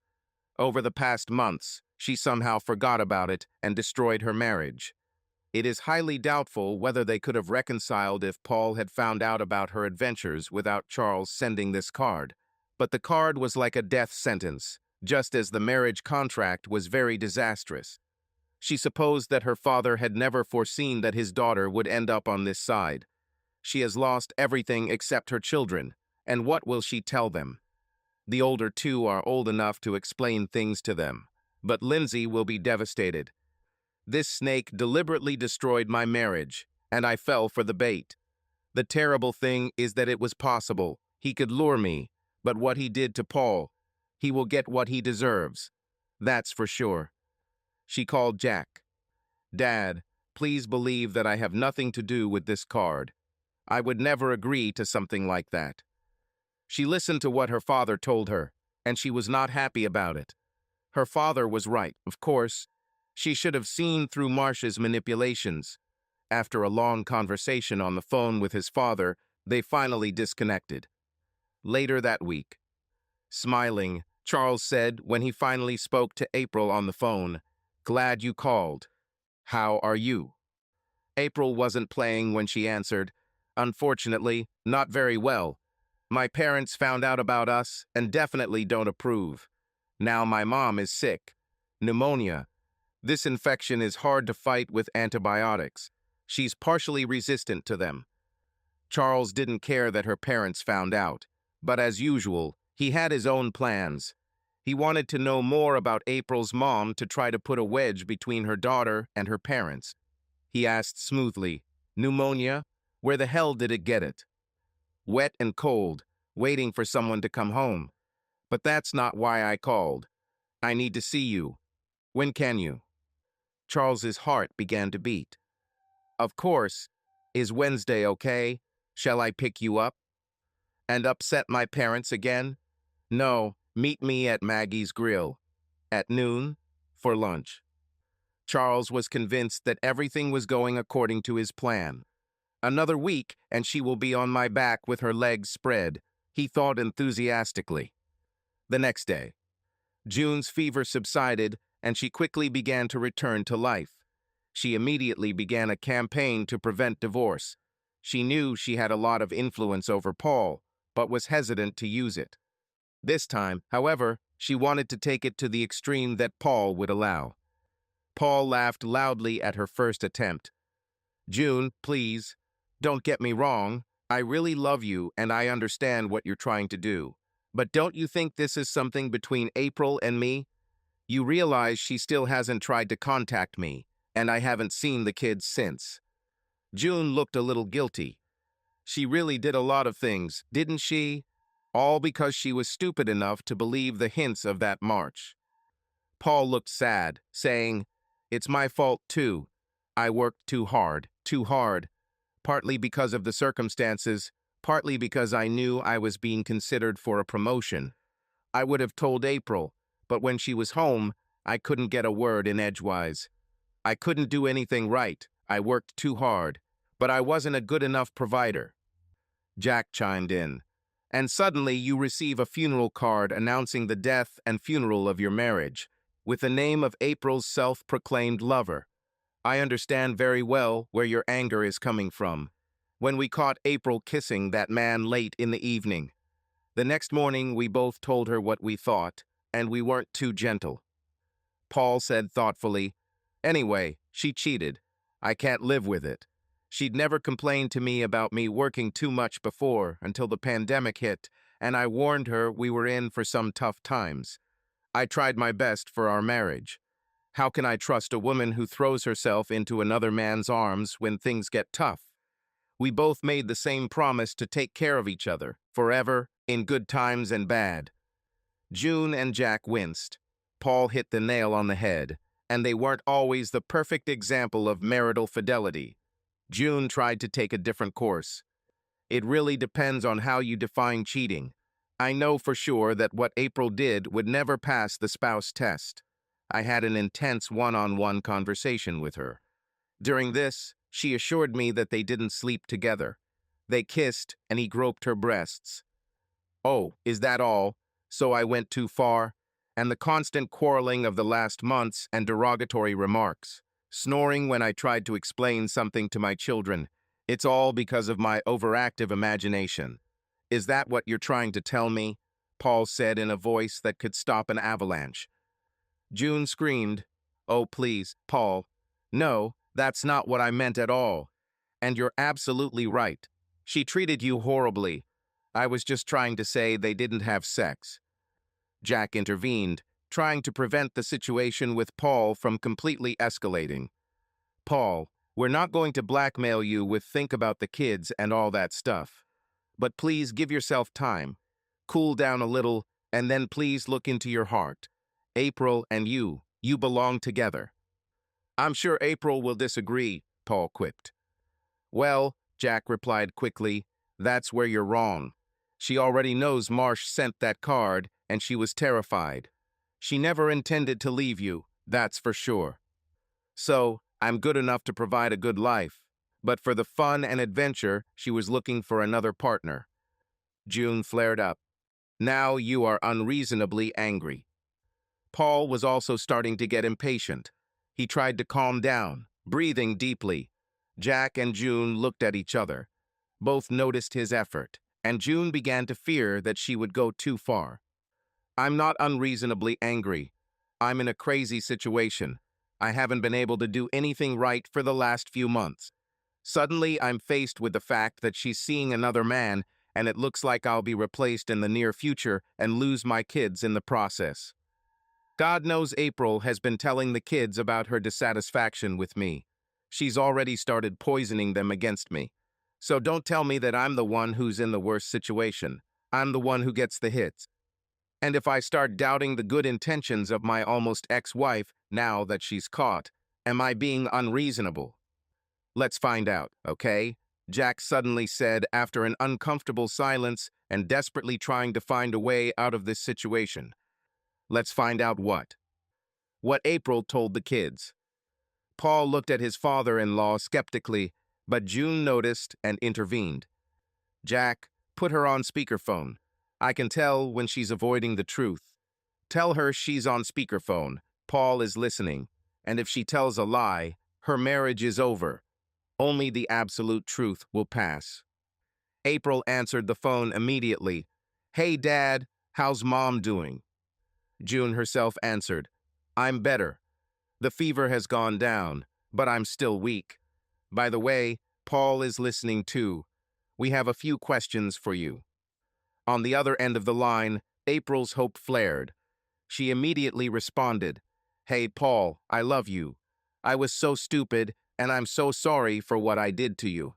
Over the past months, she somehow forgot about it and destroyed her marriage. It is highly doubtful whether they could have reconciled if Paul had found out about her adventures without Charles sending this card. But the card was like a death sentence, just as the marriage contract was very disastrous. She supposed that her father had never foreseen that his daughter would end up on this side. She has lost everything except her children, and what will she tell them? The older two are old enough to explain things to them, but Lindsay will be devastated. This snake deliberately destroyed my marriage, and I fell for the bait. The terrible thing is that it was possible. He could lure me, but what he did to Paul, he will get what he deserves. That's for sure. She called Jack. Dad, please believe that I have nothing to do with this card. I would never agree to something like that. She listened to what her father told her, and she was not happy about it. Her father was right, of course. She should have seen through Marcia's manipulations. After a long conversation on the phone with his father, they finally disconnected. Later that week, smiling, Charles said when he finally spoke to April on the phone, "Glad you called. How are you?" April wasn't playing when she answered, "Unfortunately, not very well. My parents found out about us and definitely don't approve. Now my mom is sick. Pneumonia. This infection is hard to fight with antibiotics. She's partially resistant to them." Charles didn't care that her parents found out, but as usual, he had his own plans. He wanted to know more about April's mom to try to put a wedge between her daughter and her parents. He asked smoothly, "Pneumonia? Where the hell did it get it?" "Wet and cold, waiting for someone to come home. But that's not why I called. I need to see you. When can you?" Charles's heart began to beat. "Of course. Is Wednesday okay? Shall I pick you up?" "And upset my parents again?" "No, meet me at Maggie's Grill. At noon? For lunch." Charles was convinced that everything was going according to his plan. "Another week, and she will be on my back with her legs spread," he thought enthusiastically. The next day, June's fever subsided, and she quickly began to return to life. She immediately began a campaign to prevent divorce. She knew she had a lot of influence over Paul, but was hesitant to use it. This time, however, she wanted to take it to the extreme that Paul would allow. Paul laughed loudly at her first attempt. "June, please, don't get me wrong. I really love you and I understand what you're trying to do. But don't you think this is something between April and me? You realize she still hasn't tried to contact me, and I haven't seen the kids since." June looked a little guilty. She really did a lot of things, didn't she? All because she was stupid enough to believe the hints of that march. Paul looked sad, saying, "It's my fault too. I worked too hard, partly because of the circumstances, partly because I knew I was being considered for a promotion. I would have told April, but when she was home, I couldn't get a word in edgewise. I couldn't do anything right. I worked too hard, but I wasn't a good enough provider." Jack chimed in. "And suddenly you receive a funeral card announcing the death and funeral of your marriage, with the name of April's self-proclaimed lover. I understand very well where your anger is coming from. When we caught April kissing that man late in the evening. The next morning we both told her what we thought, and we weren't too gentle." Paul said thoughtfully, "Anyway, she cheated. I can't live with it. She'd never complained to me about me working too much before until the pandemic hit, and I warned her we were in for some tough times. I tried my best for our marriage. How can I trust a woman who throws herself into another man's arms when things get tough? We both made the same promise to take care of each other, forever, in good times and bad. June and Jack winced. Paul hit the nail on the head, and they weren't always the perfect example of marital fidelity. June tried to take a different course. It really depends on how you define cheating. I know for sure that what April did would never pass the spouse test. I had an intense one-on-one conversation with her. During this, she assured me that they didn't sleep together. They kissed, and he groped her breasts. Oh, is that all? So I went too far? And the constant quarreling of the last months and derogatory remarks. Snoring when I tried to explain something to my children. It's all because of my overactive imagination. Is that what you're trying to tell me? Paul said in a voice that could stop an avalanche. June screamed, "Oh, please, Paul. No, that's not what I meant at all. And you're absolutely right. She treated you horribly. I was just trying to say they didn't have sex." Jack intervened, trying to prevent the situation with Paul from completely escalating. "Paul, we're not going to blackmail you with think about the kids and all that stuff. But please give yourself time. Cool down a little, and then please look into your heart. April and you belong together." "I'm sure April will disagree," Paul quipped. "Well," Jack replied quickly, "that's where you're wrong. She already knows Marsh sent that card, and she was terrified. She never intended to leave you, that's for sure. So, I'm good enough to provide a good life, but for the fun and adventure, she was looking for another partner." June flared up. "Now you are unreasonably angry." Paul was also starting to get impatient. He tried to calm down, breathing deeply. Jack and June looked at each other. Both noticed his effort, and June began to fear that she would go too far. "I'm not unreasonably angry. I'm in a crazy situation. I haven't been able to do anything right for the last few months. Suddenly, I'm faced with the fact that she's seeing another man, and it looks like I'll be replaced in the near future and lose my kids in the process. God knows April has been telling the kids about her dissatisfaction with me. She's already started poisoning them against me. So don't tell me that I'm the one who's in the worst situation. I'm the one who gets the hits. And if I start doubting the good intentions of my almost ex-wife now that she's caught, am I being unreasonable? Let's find out, okay?" Jack suddenly said after an uncomfortable silence and desperately trying to find a way out of this situation. "Let's find out what?" "What April told the kids." Paul looked at his father-in-law skeptically, but June noticed and intervened. "Jack, put her on speakerphone. I can tell when she's avoiding the truth. Tell her she's on speakerphone. Paul is listening. And if she tells a lie, her marriage is over. Only the absolute truth will pass." April answered the phone immediately. "Hey, Dad, how's Mom doing?" June herself answered, "I'm better. The fever has gone down, but I'm still weak. By the way, Paul is listening too. We have a few questions for you." On the other end of the line, April's hope flared. She immediately responded, "Hey, Paul, I love you. I was so stupid, and I'm so sorry for what I did to you."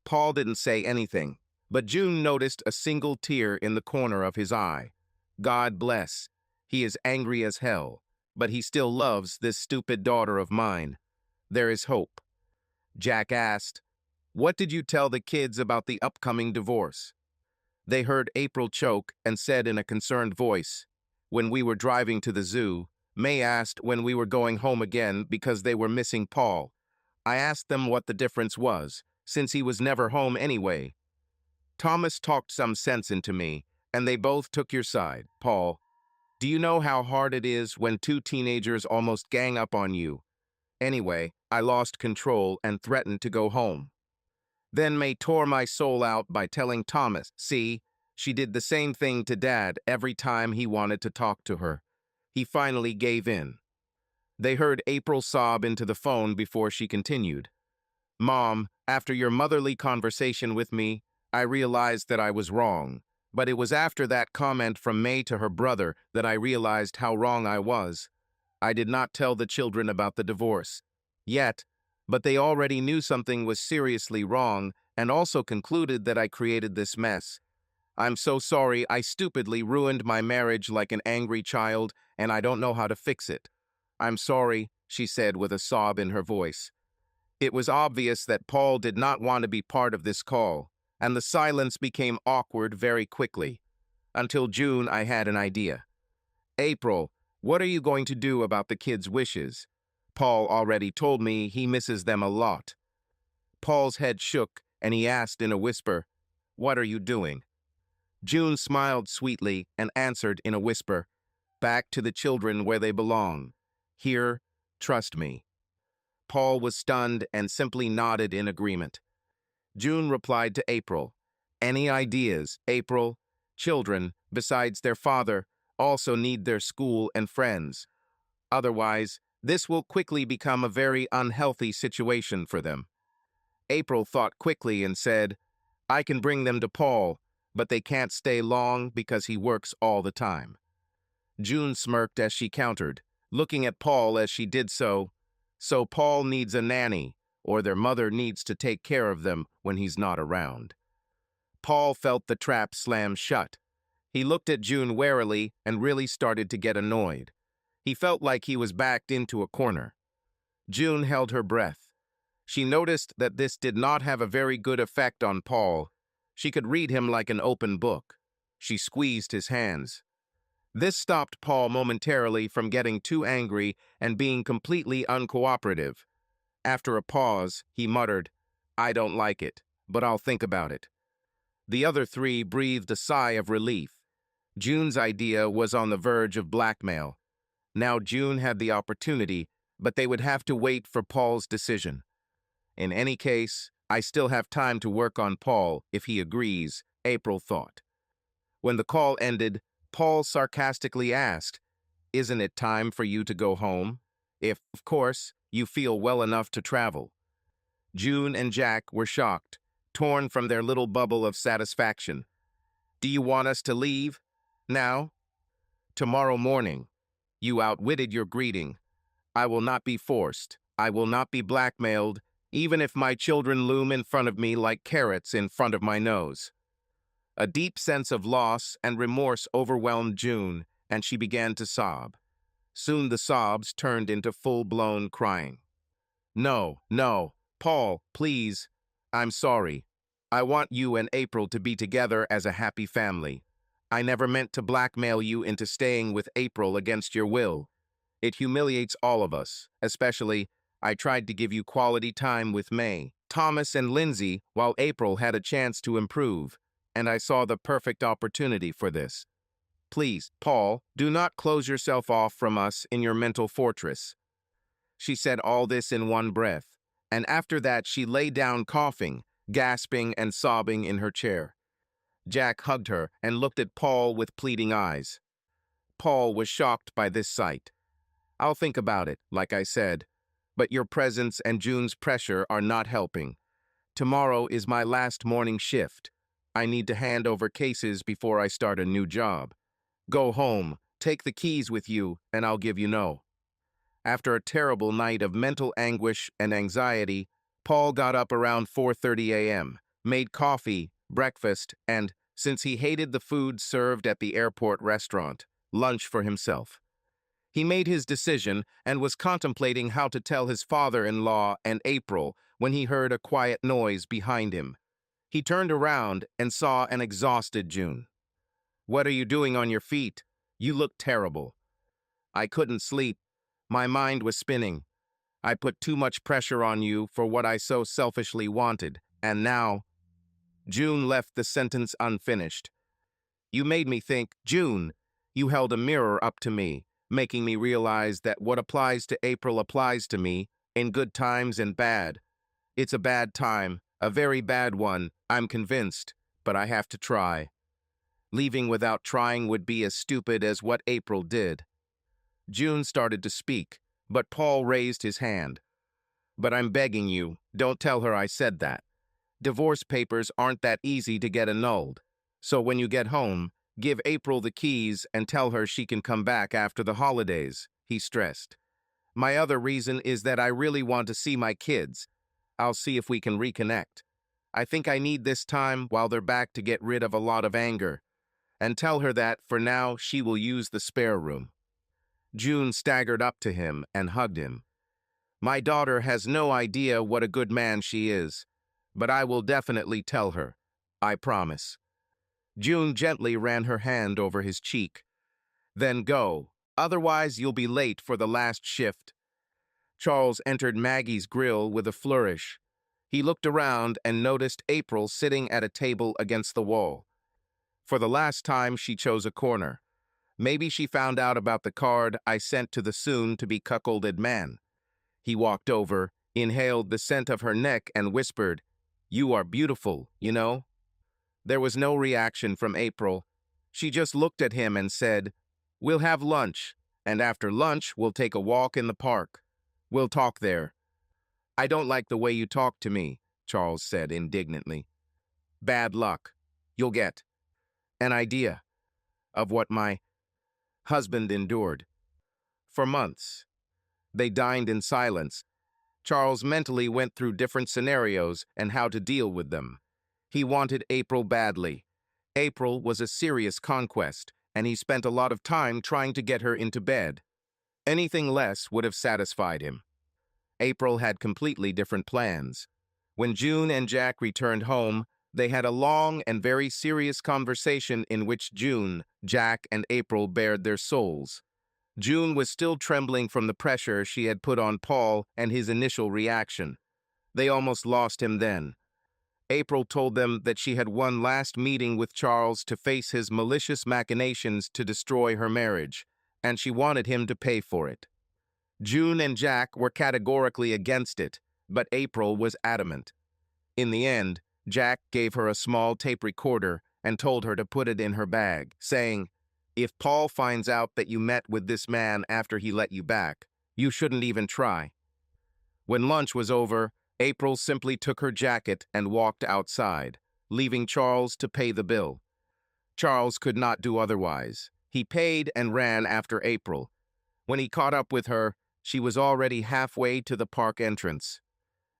Paul didn't say anything, but June noticed a single tear in the corner of his eye. God bless. He is angry as hell, but he still loves this stupid daughter of mine. There is hope. Jack asked, "What did you tell the kids about the upcoming divorce?" They heard April choke and said in a concerned voice, "When we were driving to the zoo, May asked when we were going home again because they were missing Paul. I asked them what the difference was, since he was never home anyway. Thomas talked some sense into me, and they both took your side, Paul. Do you know how hard it is when two teenagers almost gang up on you? Anyway, I lost control and threatened to go home. Then May tore my soul out by telling Thomas, see, she did the same thing to Dad every time he wanted to talk to her. He finally gave in." They heard April sob into the phone before she continued. "Mom, after your motherly conversation with me, I realized that I was wrong. But it was after that comment from May to her brother that I realized how wrong I was. I did not tell the children about the divorce yet, but they already knew something was seriously wrong and also concluded that I created this mess. I'm so sorry I stupidly ruined my marriage like an angry child, and I don't know how to fix it. I'm sorry, she said with a sob in her voice. It was obvious that Paul did not want to be part of this call, and the silence became awkward very quickly. Until June, I had an idea. April, what are you going to do about the kids' wishes? Paul already told me he misses them a lot. Paul's head shook, and he asked in a whisper, "What are you doing?" June smiled sweetly and answered in a whisper, "Back to the children where they belong. Here, trust me." Paul was stunned and simply nodded in agreement. June replied to April, "Any ideas, April? Children, besides their father, also need their school and friends. Otherwise, this will quickly become a very unhealthy situation for them." April thought quickly and said, "I can bring them to Paul, but they can't stay long because he works all the time." June smirked as she countered, looking at Paul as she did so. "So Paul needs a nanny, or their mother needs to take care of them when he's not around." Paul felt the trap slam shut. He looked at June warily and really started to get annoyed. He felt like he was backed into a corner. June held her breath. She noticed that this did not have a very good effect on Paul. She could read him like an open book. She squeezed his hands. This stopped Paul momentarily from getting too angry and being completely uncooperative. After a pause, he muttered, "I don't like it, but I'll think about it." The other three breathed a sigh of relief. June's idea was on the verge of blackmail. Now June had the opportunity, but they would have to wait for Paul's decision. In any case, I still have time to work on Paul if he agrees, April thought. When the call ended, Paul sarcastically asked, "Isn't it time for you to go home? If, of course, you feel well enough to travel." June and Jack were shocked, torn from their little bubble of satisfaction. "Do you want us to leave? Now?" "Tomorrow morning." "You outwitted your greeting. I will not be forced. I will not be blackmailed, even if my children loom in front of me like carrots in front of my nose." A deep sense of loss and remorse overwhelmed June, and she began to sob. Soon the sobs turned into full-blown crying. "No, no, Paul, please. I'm sorry. I want you and April to be together as a happy family. I never meant to blackmail you into staying with April against your will. It humiliates all of us, especially I tried to give you quality time with May, Thomas, and Lindsay while April had a chance to improve, and I saw the perfect opportunity for this. Please, Paul, do not close yourself off from us in your mental fortress." She said all this in one breath, and after that she lay down coughing, gasping and sobbing in her chair. Jack hugged her and looked at Paul with pleading eyes. Paul was shocked by this sight. "I'll think about it, like I said, but your presence and June's pressure are not helping. Tomorrow is my last morning shift. I need to hand over cases before I start a new job. Go home, take the keys with you, and I'll give you no." After a terrible night of mental anguish and anxiety, Paul got up around 4:30 a.m., made coffee, breakfast, and, since he hated the food served at the airport restaurant, lunch for himself. He made his decision and was contemplating how to tell his father-in-law and April when he heard a quiet noise behind him. He turned around and saw an exhausted June. "What are you doing on your feet? You look terrible." "I couldn't sleep. My mind was spinning. I put too much pressure on you for what I so selfishly wanted, and now—" June left the sentence unfinished. "You made me think, June. You held a mirror up to me, making me realize that what applies to April applies to me, in good times and bad. It's a bad time, a very bad one, I'm convinced, but I have to try. Leaving without trying would be as stupid as what April did." June started to speak, but Paul raised his hand. "But I'm begging you, don't tell her I said that. Divorce papers aren't that easy to get annulled. So when you get home, give April the keys and tell her she can come back after the holidays, he stressed. My other reason is that I really want to see my kids. I'll see if we can reconnect. I think I need this time while they're back to get rid of a lot of anger. And tell her that, for now, she will use the spare room. June staggered up to him and hugged him. My daughter has no idea what a good man she is, but I will definitely tell her. I promise. June gently ran her hand over his cheek. Then go, otherwise you'll be late for the last shift. Charles entered Maggie's grill with a flourish. He looked around and noticed April sitting at a table against the wall. For the last time, she chose a corner. Maybe she found out about the card I sent to the soon-to-be cuckolded man. He walked over, inhaled the scent of her neck, and whispered, "You are beautiful, you know?" There was no reaction from April. She just looked at him and said, "We'll have lunch, and after lunch, we'll take a walk in the park. We'll talk there." "I don't like the way you talk to me," Charles said indignantly. "Bad luck. You'll get an idea of what my husband endured for months." They dined in silence. Charles mentally went through different scenarios and how to deal with them. He wanted April badly. April was a serious conquest, and he spent a lot of time trying to get her into bed. Anything less would have satisfied him. April had completely different plans. When June and Jack returned home, they had a long and very serious conversation in which June, Jack, and April bared their souls. June was still trembling from the pressure she had put on Paul and his initial reaction. They almost lost him then. April told them that she had one last meeting with Charles to face his malicious machinations to destroy her marriage, and she wanted him to pay for it. June and Jack were categorically against it, but April was adamant. In the end, Jack gave her a small tape recorder and told her to put it in her bag, saying, "If Paul finds out that you met with this man after he let you back, you shouldn't even try." When lunch was over, April simply took her jacket and walked outside, leaving Charles to pay the bill. Charles could not do otherwise. He paid and ran after April. When he caught up with her, she was already halfway to the park entrance.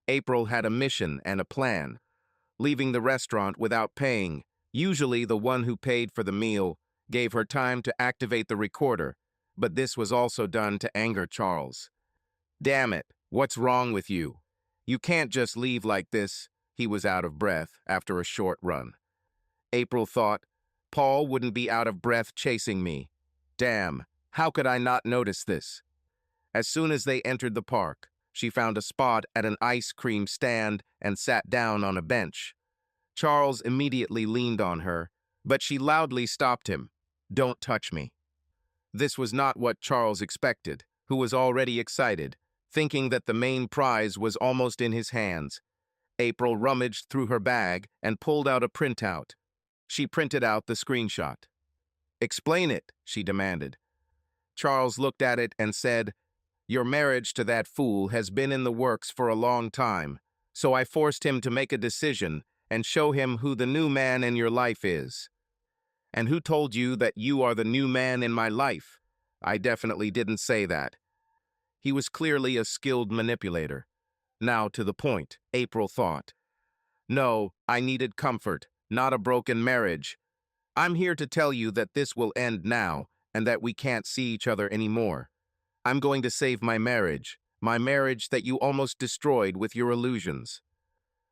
April had a mission and a plan. Leaving the restaurant without paying, usually the one who paid for the meal, gave her time to activate the recorder, but this was also done to anger Charles. "Damn it, what's wrong with you? You can't just leave like this." He was out of breath after a short run. April thought, Paul wouldn't be out of breath chasing me. Damn, how could I not notice this? As soon as they entered the park, she found a spot at an ice cream stand and sat down on a bench. Charles immediately leaned on her, but she loudly stopped him. "Don't touch me." This was not what Charles expected, who was already excited, thinking that the main prize was almost in his hands. April rummaged through her bag and pulled out a printout. She printed out the screenshot. "Explain it," she demanded. Charles looked at it and said, "Your marriage to that fool has been in the works for a long time, so I forced him to make a decision and show him who the new man in your life is." "And who told you that you are the new man in my life?" "I definitely didn't say that." He was clearly a skilled manipulator. Now to the point, April thought. "No, I needed comfort, not a broken marriage. I'm here to tell you that this will end now and that we can't see each other anymore. I'm going to save my marriage that you almost destroyed with your illusions."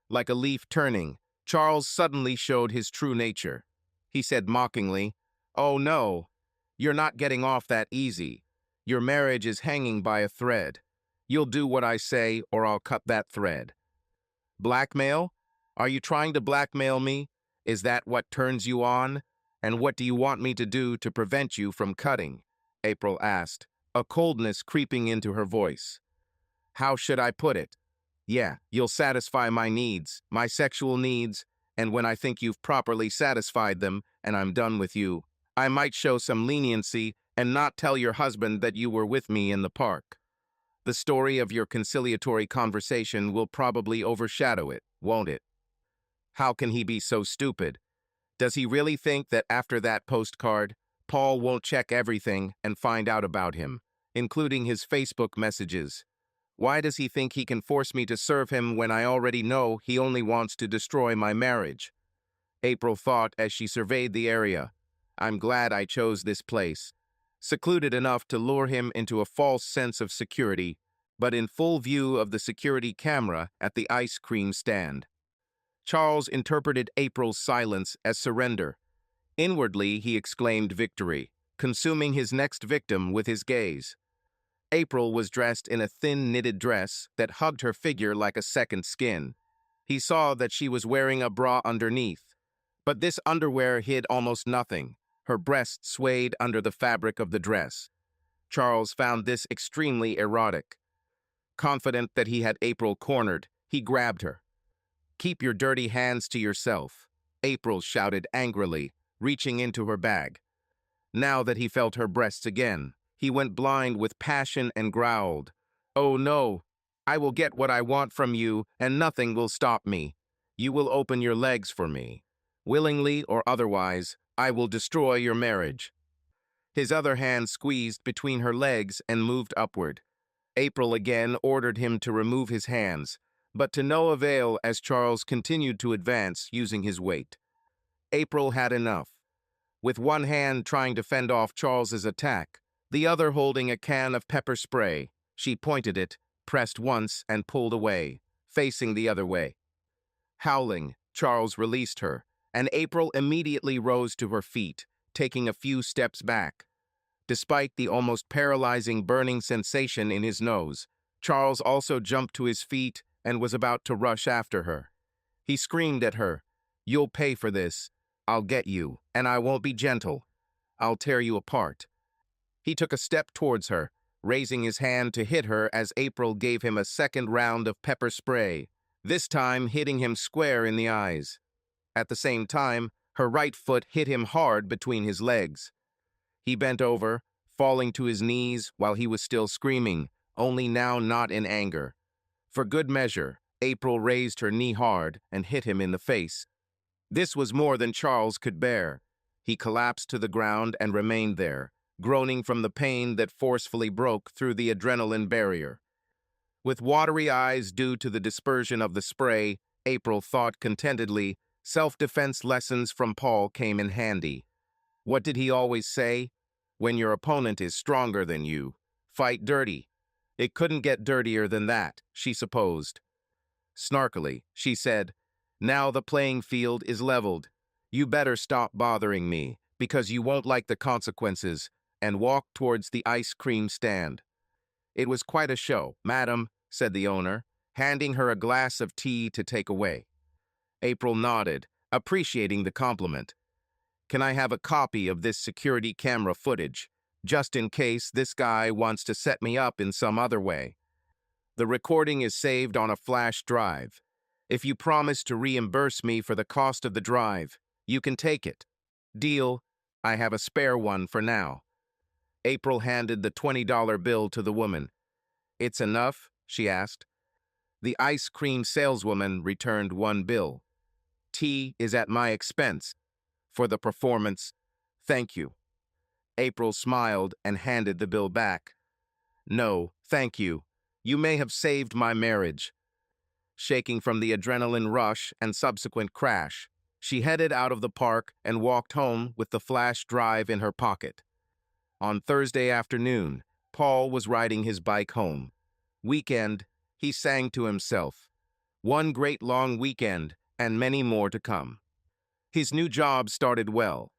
Like a leaf turning, Charles suddenly showed his true nature. He said mockingly, "Oh no, you're not getting off that easy. Your marriage is hanging by a thread. You'll do what I say or I'll cut that thread." "Blackmail? Are you trying to blackmail me? Is that what turns you on? And what do you want me to do to prevent you from cutting?" April asked, a coldness creeping into her voice. "How should I put it? Yeah, you'll satisfy my needs, my sexual needs, and when I think you've properly satisfied them and I'm done with you, I might show some leniency and not tell your husband that you were with me in the park. The story of your conciliatory conversation will probably overshadow it, won't it?" "How can he be so stupid? Does he really think that after that postcard, Paul won't check everything and find out about him, including his Facebook messages? Why does he think he can force me to serve him when I already know he only wants to destroy my marriage? April thought as she surveyed the area. I'm glad I chose this place. Secluded enough to lure him into a false sense of security, but in full view of the security camera at the ice cream stand. Charles interpreted April's silence as surrender. Inwardly, he exclaimed victory, consuming his next victim with his gaze. April was dressed in a thin knitted dress that hugged her figure like a second skin. He saw that she was wearing a bra underneath, but this underwear hid almost nothing. Her breasts swayed under the fabric of the dress. Charles found this extremely erotic. Confident that he had April cornered, he grabbed her. "Keep your dirty hands to yourself," April shouted angrily, reaching into her bag. Now that he felt her breasts again, he went blind with passion and growled, "Oh no, I will get what I want from you and nothing will stop me. You will open your legs for me. Willingly or otherwise, I will destroy your marriage." His other hand squeezed between her legs and moved upward. April again ordered him to remove his hands, but to no avail as Charles continued to advance using his weight. April had enough. With one hand trying to fend off Charles's attack, the other holding a can of pepper spray, she pointed it, pressed once, and pulled away, facing the other way. Howling, Charles released her, and April immediately rose to her feet, taking a few steps back. Despite the almost paralyzing burning sensation in his nose, Charles also jumped to his feet and was about to rush after her. He screamed at her, "You'll pay for this. I'll get you, and I won't be gentle. I'll tear you apart." He took a step towards her, raising his hand to hit her as April gave him a second round of pepper spray, this time hitting him square in the eyes. At the same time, her right foot hit him hard between his legs. He bent over, falling to his knees while he was still screaming, only now not in anger. For good measure, April raised her knee hard and hit him in the face. This was more than Charles could bear. He collapsed to the ground and remained there, groaning from the pain that forcefully broke through the adrenaline barrier. With watery eyes due to the dispersion of the spray, April thought contentedly, self-defense lessons from Paul came in handy. What did he always say? When your opponent is stronger than you, fight dirty. It couldn't get dirtier than that, she supposed. Snarkily, she said, "Now the playing field is leveled. You better stop bothering me, because you won't like the consequences," and walked towards the ice cream stand. "It was quite a show, madam," said the owner, handing her a glass of tea to take away. April nodded, appreciating the compliment. "Can I have a copy of this security camera footage, just in case this guy wants to set me up in some other way? The recording is saved on a flash drive. If you promise to reimburse me for the cost of the drive, you can take it. Deal. I have a spare one for now." April handed the $20 bill to the woman. "It's enough?" she asked. The ice cream saleswoman returned one bill. "Tea is at my expense. For the performance, thank you." April smiled and handed the bill back. "No, thank you. You may have saved my marriage." Shaking from the adrenaline rush and subsequent crash, she headed out of the park and walked home with the flash drive in her pocket. On Thursday afternoon, Paul was riding his bike home. Weekend, he sang to himself. One great long weekend, and many more to come. His new job started well.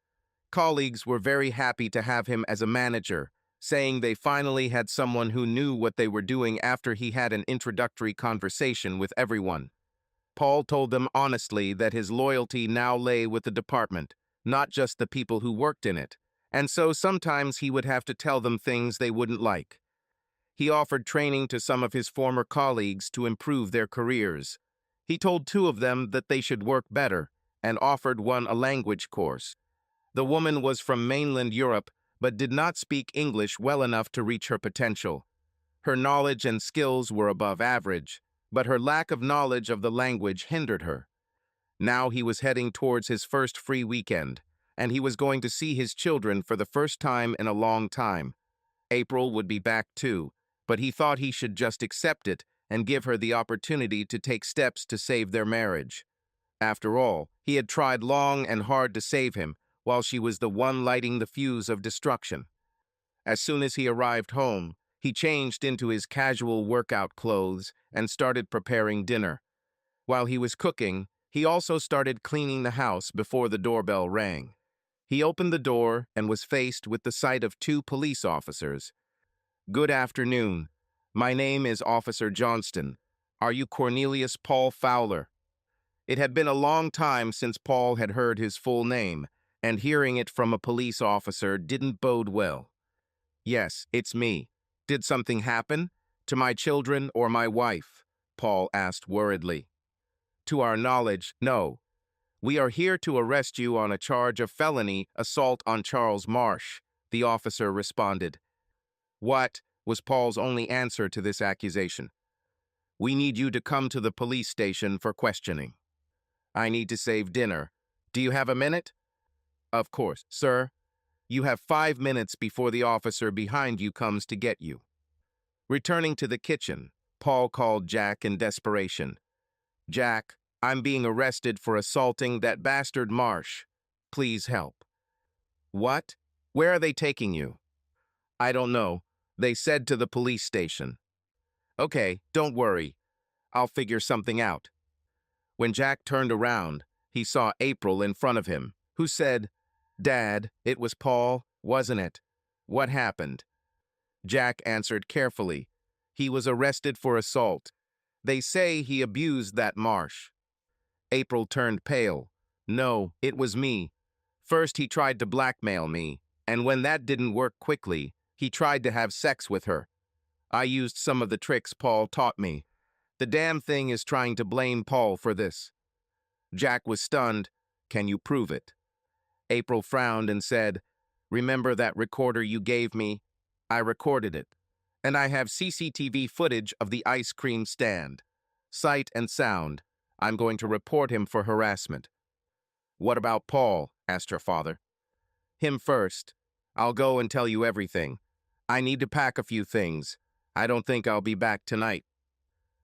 Colleagues were very happy to have him as a manager, saying they finally had someone who knew what they were doing after he had an introductory conversation with everyone. Paul told them honestly that his loyalty now lay with the department, not just the people who worked in it, and so sometimes he would have to tell them things they wouldn't like. He offered training to some of his former colleagues to improve their careers. He told two of them that they should work better, and offered one a language course. The woman was from mainland Europe, but did not speak English well enough to reach her potential. Her knowledge and skills were above average, but her lack of knowledge of the language hindered her. Now he was heading towards his first free weekend, and he was going to see his children for the first time in a long time. April would be back too, but he thought he should just accept it and give her the opportunity to take steps to save their marriage. After all, he had tried long and hard to save him, while she was the one lighting the fuse of destruction. As soon as he arrived home, he changed into his casual workout clothes and started preparing dinner. While he was cooking, he also started cleaning the house before the doorbell rang. He opened the door and was faced with the sight of two police officers. "Good afternoon. My name is Officer Johnston. Are you Cornelius Paul Fowler?" It had been a long time since Paul had heard his full name, and hearing it from a police officer didn't bode well. "Yes, it's me. Did something happen? To my children or my wife?" Paul asked worriedly. "To our knowledge, no. We are here to arrest you on a charge of felony assault on Charles Marsh," the officer responded. "What?" was Paul's only answer to this accusation. "We need you to come to the police station for questioning." "I need to save dinner. Do you have a minute?" "Of course, sir. You have 5 minutes before the officer behind you comes to get you." Returning to the kitchen, Paul called Jack in desperation. "Jack, I'm being arrested for assaulting that bastard Marsh. Please help." "What? Where are they taking you?" "I don't know. They said to the police station." "Okay, don't worry. I'll figure something out." When Jack turned around, he saw April in front of him, who said, "Dad, it was Paul, wasn't it? What happened?" Jack answered carefully. "He was arrested for assault. They say he abused that Marsh." April turned pale. "No, it was me. First he tried to blackmail me, and when that didn't work quickly, he tried to have sex with her. I used some of the tricks Paul taught me. The damn thing is trying to blame Paul for this." Jack was stunned. "Can you prove it?" April frowned and said, "Remember that recorder you gave me? I recorded it. And I have CCTV footage of the ice cream stand. Sight and sound. I'm going to report him for harassment." "What about Paul?" asked her father. "Him first. I'll go and tell you everything. I need to pack a few things. I don't think I'll be back tonight."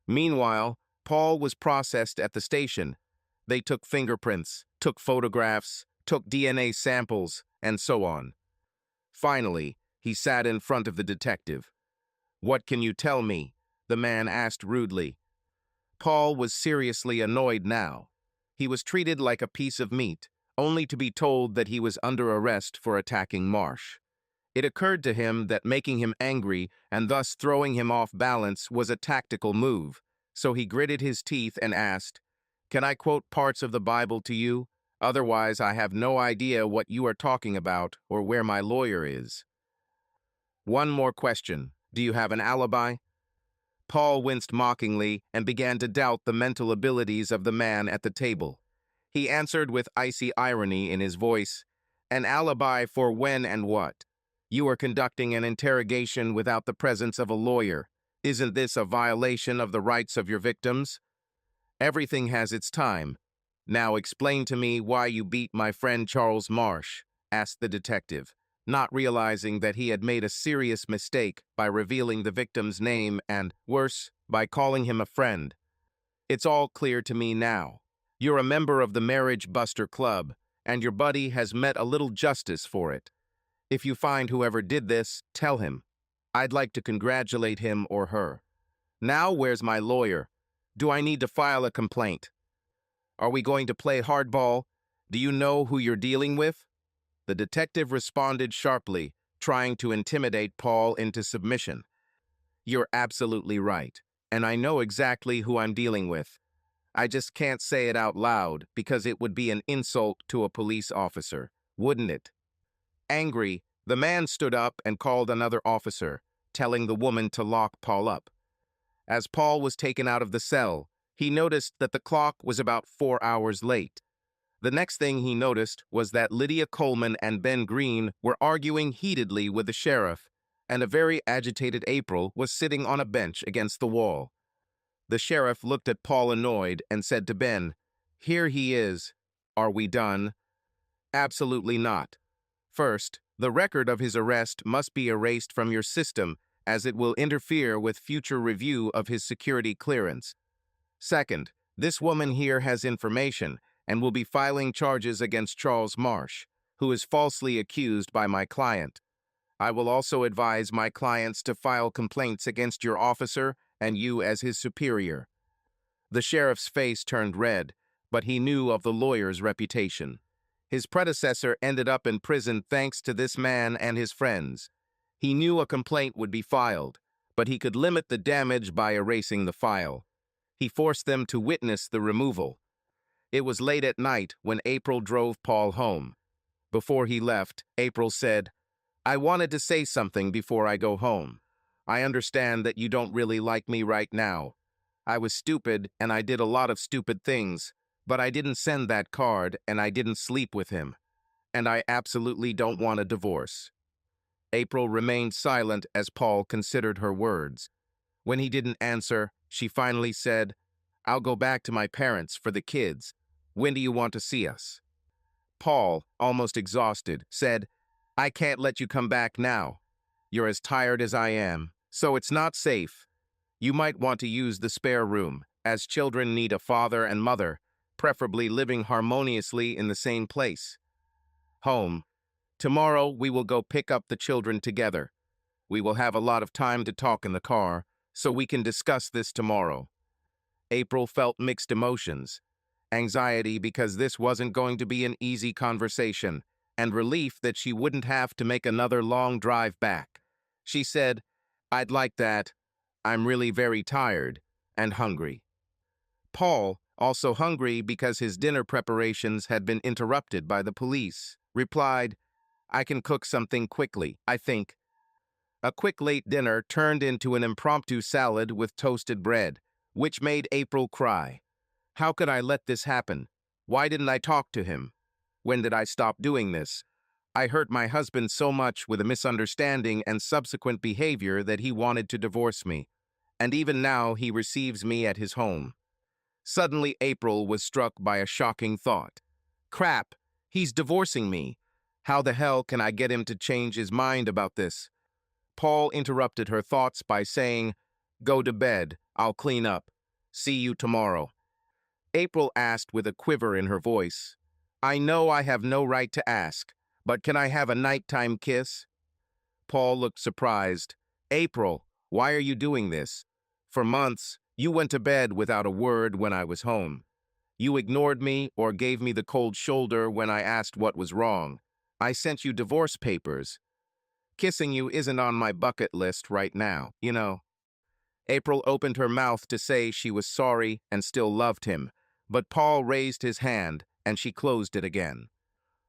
Meanwhile, Paul was processed at the station. They took fingerprints, took photographs, took DNA samples, and so on. Finally, he sat in front of the detective. "What can you tell me?" the man asked rudely. Paul was seriously annoyed now. He was treated like a piece of meat, only to be told that he was under arrest for attacking Marsh. It occurred to him that making him angry and thus throwing him off balance was a tactical move, so he gritted his teeth and asked, "Can I quote parts of the Bible to you? Otherwise, I have no idea what you are talking about or where my lawyer is." "One more question. Do you have an alibi?" Paul winced mockingly and began to doubt the mental abilities of the man at the table. He answered with icy irony in his voice, "An alibi for when and what? You are conducting an interrogation without the presence of a lawyer. Isn't this a violation of the rights of your victims?" "Everything has its time. Now explain to me why you beat my friend Charles Marsh," asked the detective, not realizing that he had made a serious mistake by revealing the victim's name and, worse, by calling him a friend. "It's all clear to me now. You're a member of the Marriage Buster Club, and your buddy has met a little justice for it. If you find whoever did this, tell him. I'd like to congratulate him or her. Now where's my lawyer? Do I need to file a complaint? Are we going to play hardball? Do you know who you're dealing with?" The detective responded sharply, trying to intimidate Paul into submission. "You're absolutely right, and I know exactly who I'm dealing with. I just can't say it out loud because it would be an insult to a police officer, wouldn't it?" Angry, the man stood up and called another officer, telling the woman to lock Paul up. As Paul was taken out of the cell, he noticed that the clock was about 4 hours late. The next thing he noticed was that Lydia Coleman and Ben Green were arguing heatedly with the sheriff, and a very agitated April was sitting on a bench against the wall. The sheriff looked at Paul annoyed and said to Ben, Here he is. Are we done? Absolutely not. First, the record of his arrest must be erased from your system as it will interfere with future review of his security clearance. Second, this woman here has information and will be filing charges against Charles Marsh, who is falsely accused by my client. I will also advise my clients to file complaints against your officer and you as his superior. The sheriff's face turned red, but he knew of the lawyer's reputation. His predecessor ended up in prison thanks to this man and his friends. He knew a complaint would be filed, but he could limit the damage by erasing the file. He forced them to witness the removal. It was late at night when April drove Paul home. Before he left, April said, "I wanted to say something before I go home. I understand that you don't really like me right now. I was stupid and I did a lot of stupid things, but I didn't send that card and I didn't sleep with him. And I absolutely don't want a divorce." April remained silent as Paul considered her words. When he didn't answer, she finally said, "I'll go back to my parents for the kids. When do you want to see us?" Paul, almost exhausted, said, "I can't let you come back now. You're as tired as I am, so it's not safe. You might want to use the spare room, as children need a father and mother, preferably living harmoniously in the same place. Home. Tomorrow we will go pick up the children together. We will have a lot of time to talk in the car, so we can discuss this tomorrow." April felt mixed emotions. Anxiety because this wasn't going to be an easy conversation, and relief that she wouldn't have to make another long drive back. She said, "I'd like that. I'm really very tired and hungry." Paul, also hungry because his dinner preparations had been interrupted by the police, replied, "I can cook something quickly, I think." A quick late dinner turned into an impromptu salad with toasted bread, which made April cry. How could I let this happen? Why didn't I talk to him? When did I stop doing this? I hurt my husband so much with a misunderstanding and subsequent behavior that he wanted to divorce me. And even now he receives me at his home. Suddenly April was struck by a shocking thought. Crap, he's divorcing me. How the hell can I get him to change his mind about this? Paul interrupted her thoughts by saying, "Go to bed, I'll clean up. See you tomorrow." April asked with a quiver in her voice, "I know I have no right to ask, but can I have a nighttime kiss?" Paul looked surprised. "April, why are you doing this? For months, you went to bed without a word when I was home. You ignored me or gave me the cold shoulder when I asked what was wrong. I sent you divorce papers. Kissing you isn't on my bucket list right now, you know." April opened her mouth to say she was sorry and still loved him, but Paul raised his hand and she closed it again.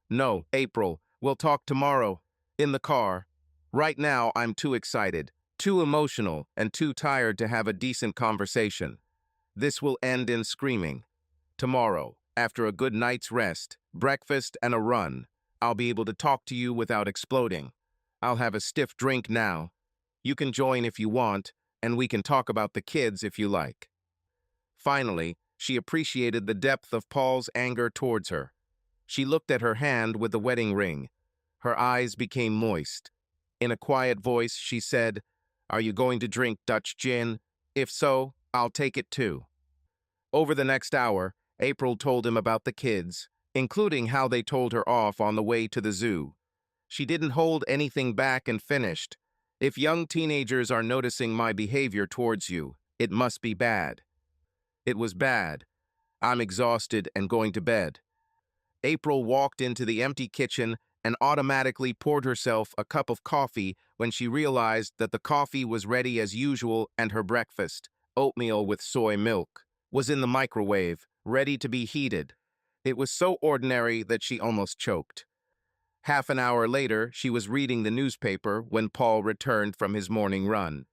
"No, April, we'll talk tomorrow. In the car. Right now I'm too excited, too emotional, and too tired to have a decent conversation. This will end in screaming. Tomorrow, after a good night's rest, breakfast, and a run, I'll be able to talk to you without exploding. I'll have a stiff drink now. You can join if you want, and we can talk about the kids if you like." Finally, she appreciated the depth of Paul's anger towards her. She looked at her hand with the wedding ring. Her eyes became moist. In a quiet voice, she said, "Are you going to drink Dutch gin? If so, I'll take it too." Over the next hour, April told him about the kids, including how they told her off on the way to the zoo. She didn't hold anything back and finished, "If young teenagers are noticing my behavior towards you, it must be bad." It was bad. I'm exhausted and going to bed. April walked into the empty kitchen and automatically poured herself a cup of coffee when she realized that the coffee was ready as usual and her breakfast, oatmeal with soy milk, was in the microwave, ready to be heated. It was so ordinary that she almost choked. Half an hour later, she was reading the newspaper when Paul returned from his morning run.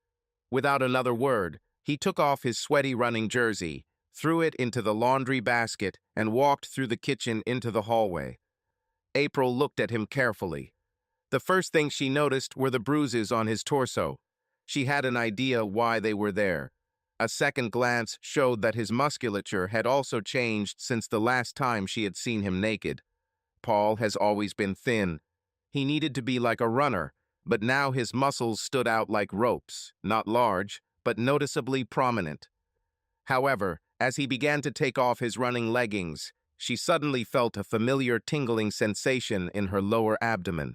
Without another word, he took off his sweaty running jersey, threw it into the laundry basket, and walked through the kitchen into the hallway. April looked at him carefully. The first thing she noticed were the bruises on his torso. She had an idea why they were there. A second glance showed that his musculature had also changed since the last time she had seen him naked. Paul has always been thin. He needed to be like a runner, but now his muscles stood out like ropes, not large, but noticeably prominent. However, as he began to take off his running leggings, she suddenly felt a familiar tingling sensation in her lower abdomen.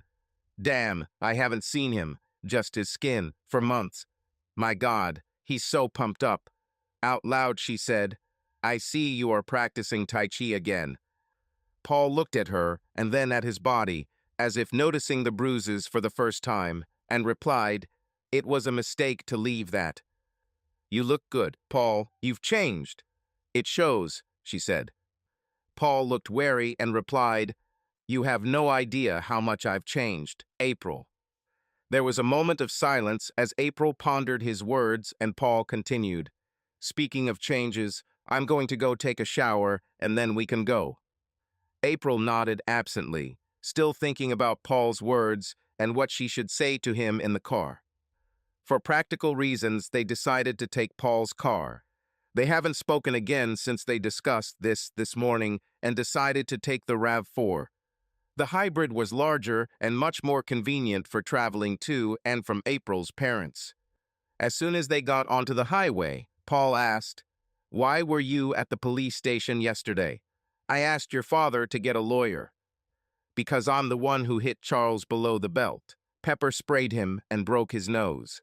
Damn, I haven't seen him, just his skin, for months. My God, he's so pumped up. Out loud, she said, I see you are practicing Tai Chi again. Paul looked at her and then at his body, as if noticing the bruises for the first time, and replied, It was a mistake to leave that. You look good, Paul. You've changed. It shows, she said. Paul looked wary and replied, You have no idea how much I've changed, April. There was a moment of silence as April pondered his words and Paul continued, Speaking of changes, I'm going to go take a shower and then we can go. April nodded absently, still thinking about Paul's words and what she should say to him in the car. For practical reasons, they decided to take Paul's car. They haven't spoken again since they discussed this morning and decided to take the RAV4. The hybrid was larger and much more convenient for traveling to and from April's parents. As soon as they got onto the highway, Paul asked, Why were you at the police station yesterday? I asked your father to get a lawyer. Because I'm the one who hit Charles below the belt, pepper sprayed him and broke his nose.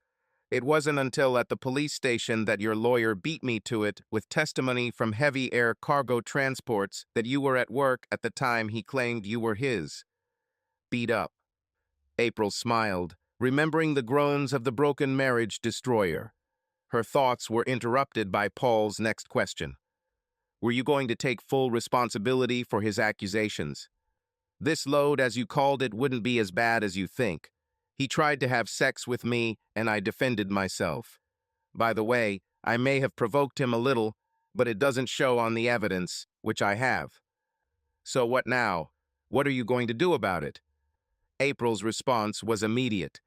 It wasn't until at the police station that your lawyer beat me to it with testimony from heavy air cargo transports that you were at work at the time he claimed you were his. Beat up. April smiled, remembering the groans of the broken marriage destroyer. Her thoughts were interrupted by Paul's next question. Were you going to take full responsibility for his accusations? This load, as you called it, wouldn't be as bad as you think. He tried to have sex with me, and I defended myself. By the way, I may have provoked him a little, but it doesn't show on the evidence, which I have. So what now? What are you going to do about it? April's response was immediate.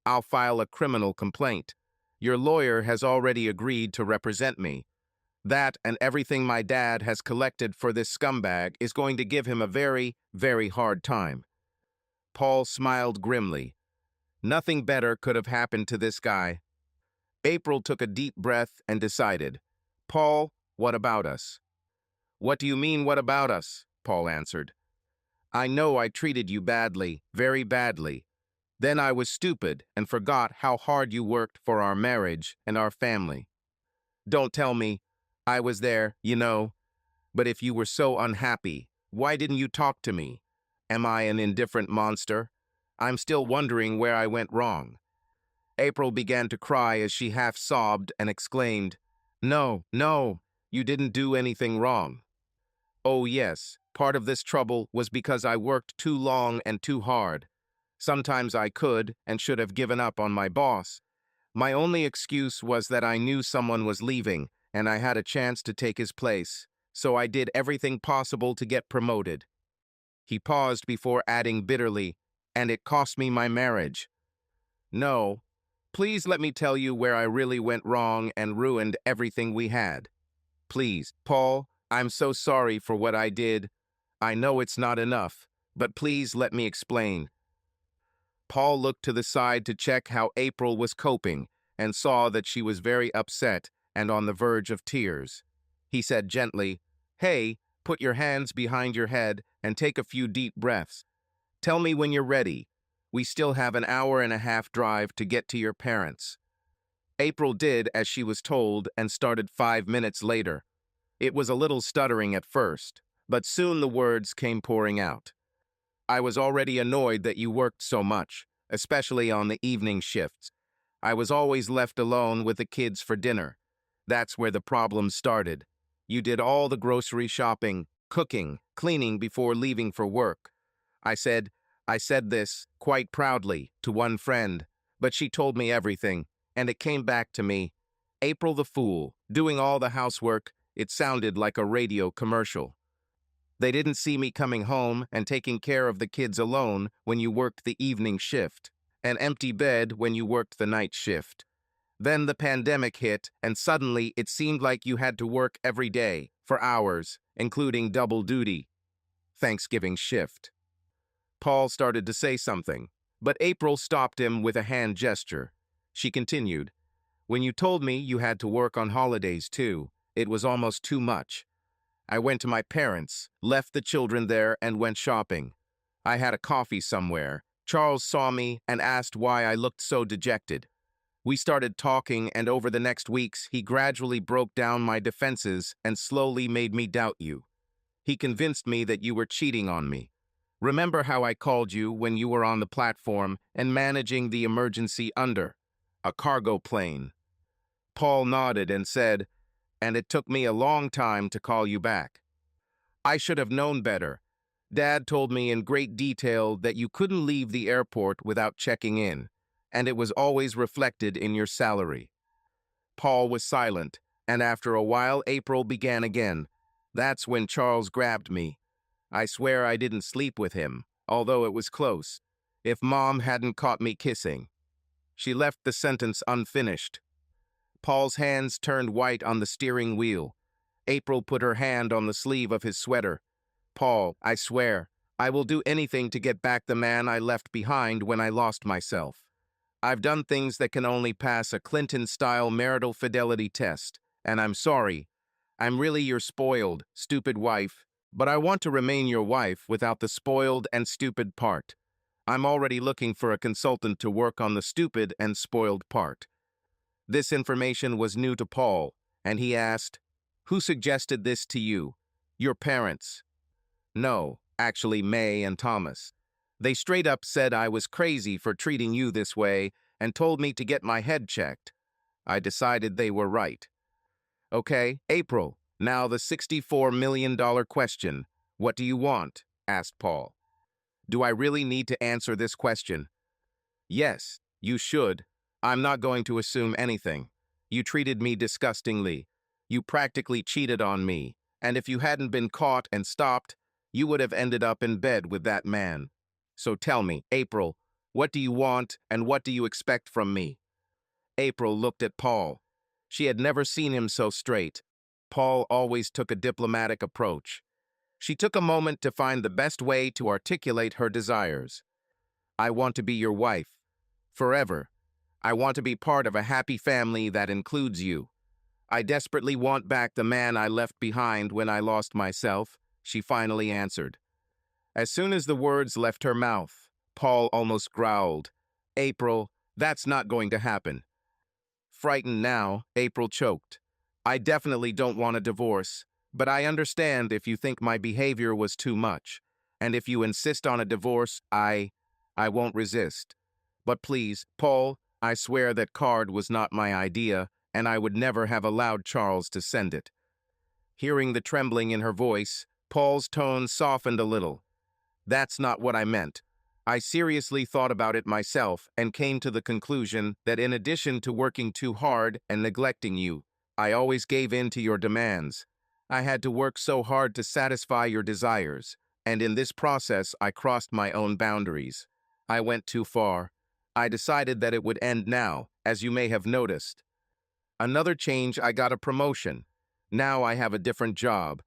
I'll file a criminal complaint. Your lawyer has already agreed to represent me. That and everything my dad has collected for this scumbag is going to give him a very, very hard time. Paul smiled grimly. Nothing better could have happened to this guy. April took a deep breath and decided, Paul, what about us? What do you mean, what about us? Paul answered. I know I treated you badly, very badly. Then I was stupid and forgot how hard you worked for our marriage and our family. Don't tell me. I was there, you know. But if you were so unhappy, why didn't you talk to me? Am I an indifferent monster? I'm still wondering where I went wrong. April began to cry as she half sobbed and exclaimed, No, no, you didn't do anything wrong. Oh yes, part of this trouble was because I worked too long and too hard. Sometimes I could and should have given up on my boss. My only excuse was that I knew someone was leaving and I had a chance to take his place, so I did everything possible to get promoted. He paused before adding bitterly, and it cost me my marriage. No, please let me tell you where I really went wrong and ruined everything we had. Please, Paul, I'm so sorry for what I did. I know it's not enough, but please let me explain. Paul looked to the side to check how April was coping and saw that she was very upset and on the verge of tears. He said gently, Hey, put your hands behind your head and take a few deep breaths. Tell me when you're ready. We still have an hour-and-a-half drive to get to your parents. April did as she was told and started 5 minutes later. It was a little stuttering at first, but soon the words came pouring out. I was already annoyed that you worked so much, especially on the evening shifts. I was always left alone with the kids for dinner. That's where the problem started. You did all the grocery shopping, cooking, cleaning before leaving for work. I said this, quite proudly, to one friend, but she told me everything, and it came back to me. April the fool, doing all the housework, it sounded like a radio commercial. They didn't see me coming home and taking care of the kids alone when you worked the evening shift, an empty bed when you worked the night shift. Then the pandemic hit, and suddenly it seemed like you had to work every day, for hours, including double duty. Thanksgiving shift. Paul started to say something, but April stopped him with a hand gesture. She continued, "When you told me you had to work on holidays too, it was almost too much. I went to my parents, left the children there, and went shopping. I had a coffee somewhere. Charles saw me and asked why I looked so dejected. We started talking, and over the next weeks, he gradually broke down my defenses and slowly made me doubt you. He convinced me that you were cheating on me. Remember how I called you when you were on the platform and managing the emergency under a cargo plane?" Paul nodded and said, "And it took me a long time to call you back. I should have known better. Dad told me in great detail that you couldn't leave the airport without checking in, and it was always reflected in your salary." Paul was silent, and after a while April began again. "That's when Charles grabbed me. I swear I didn't sleep with him, although it was close. If Mom hadn't caught me kissing." She left the sentence unfinished. Paul's hands turned white on the steering wheel. April put her hand on the sleeve of his sweater. "Paul, I swear, I will do anything to get back the man I left behind when I lost myself. I've done things that can only pass a Clinton-style marital fidelity test, and I'm sorry. I'm really your spoiled, stupid wife, but I want to remain your wife without the spoiled and stupid part. I'm already looking for a consultant to work on the stupid and spoiled part." This information was new to Paul, and he asked, "Who suggested this to you? Your parents?" "No, actually May and Thomas. They straight up said I was crazy for treating you this way and told me to get my head checked. I decided they were right." "Okay, April, now the $64 million question. What do you want?" asked Paul. "Do I really need to answer this question?" "Yes, you should. I'm not going to assume anything. You treated me disgustingly. You practically cheated on me, and if you hadn't been caught and stopped, you would have ended up in bed with that man. So tell me, April, what do you want and what do you expect from me?" April looked at Paul. She had never seen him so straight. Paul always took a diplomatic approach. She took a moment to find the best way to articulate her desires. "I want to be your wife. Forever. I want to be part of a happy family that includes you. I desperately want back the man I left behind when I lost myself," she finally answered. As soon as the words left her mouth, Paul almost growled, "April, that's not going to happen." Frightened now, April choked. "I definitely don't want a divorce, but I understand if you think my behavior was too much. And if you insist on a divorce, I won't resist. But please, Paul, I swear that card was not my idea, and I would never have allowed Charles to send it." Hearing the trembling in her voice, Paul's tone softened a little. "That's not what I meant. I seriously thought about it myself and came to the conclusion that in addition to working too hard and neglecting you, I always gave in to your demands. I had to work so hard to satisfy your desires, and in this process I crossed my own boundaries. I went too far. I decided that it would end now, as you may have noticed. Another change, I got a promotion. Now I have a different job.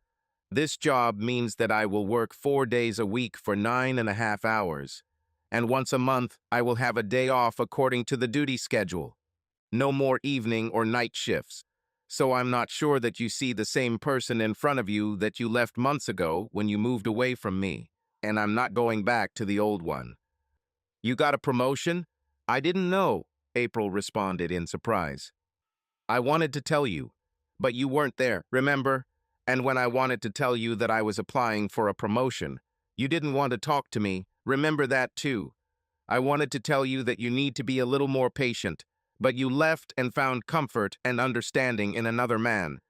This job means that I will work 4 days a week for 9.5 hours. And once a month, I will have a day off according to the duty schedule. No more evening or night shifts. So I'm not sure that you see the same person in front of you that you left months ago when you moved away from me. And I'm not going back to the old one." "You got a promotion? I didn't know," April responded in surprise. "I wanted to tell you, but you weren't there, remember? And when I wanted to tell you that I was applying for a promotion, you didn't want to talk to me, remember that too? I wanted to tell you that you need to be a little more patient, but you left and found comfort and understanding in another man.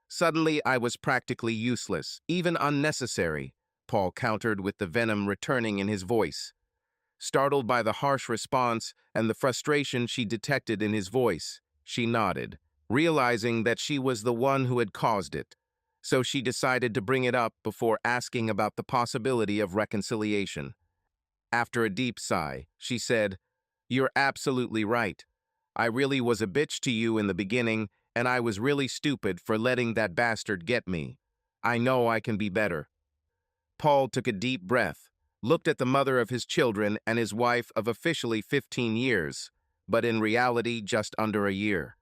Suddenly I was practically useless, even unnecessary," Paul countered with the venom returning in his voice. Startled by the harsh response and the frustration she detected in his voice, she nodded, realizing that she was the one who had caused it. So she decided to bring it up before asking about the possibility of reconciliation. After a deep sigh, she said, "You're absolutely right. I really was a bitch to you in the beginning, and I was really stupid for letting that bastard get me. I know I can be better. Paul took a deep breath, looked at the mother of his children and his wife of officially 15 years, but in reality just under a year.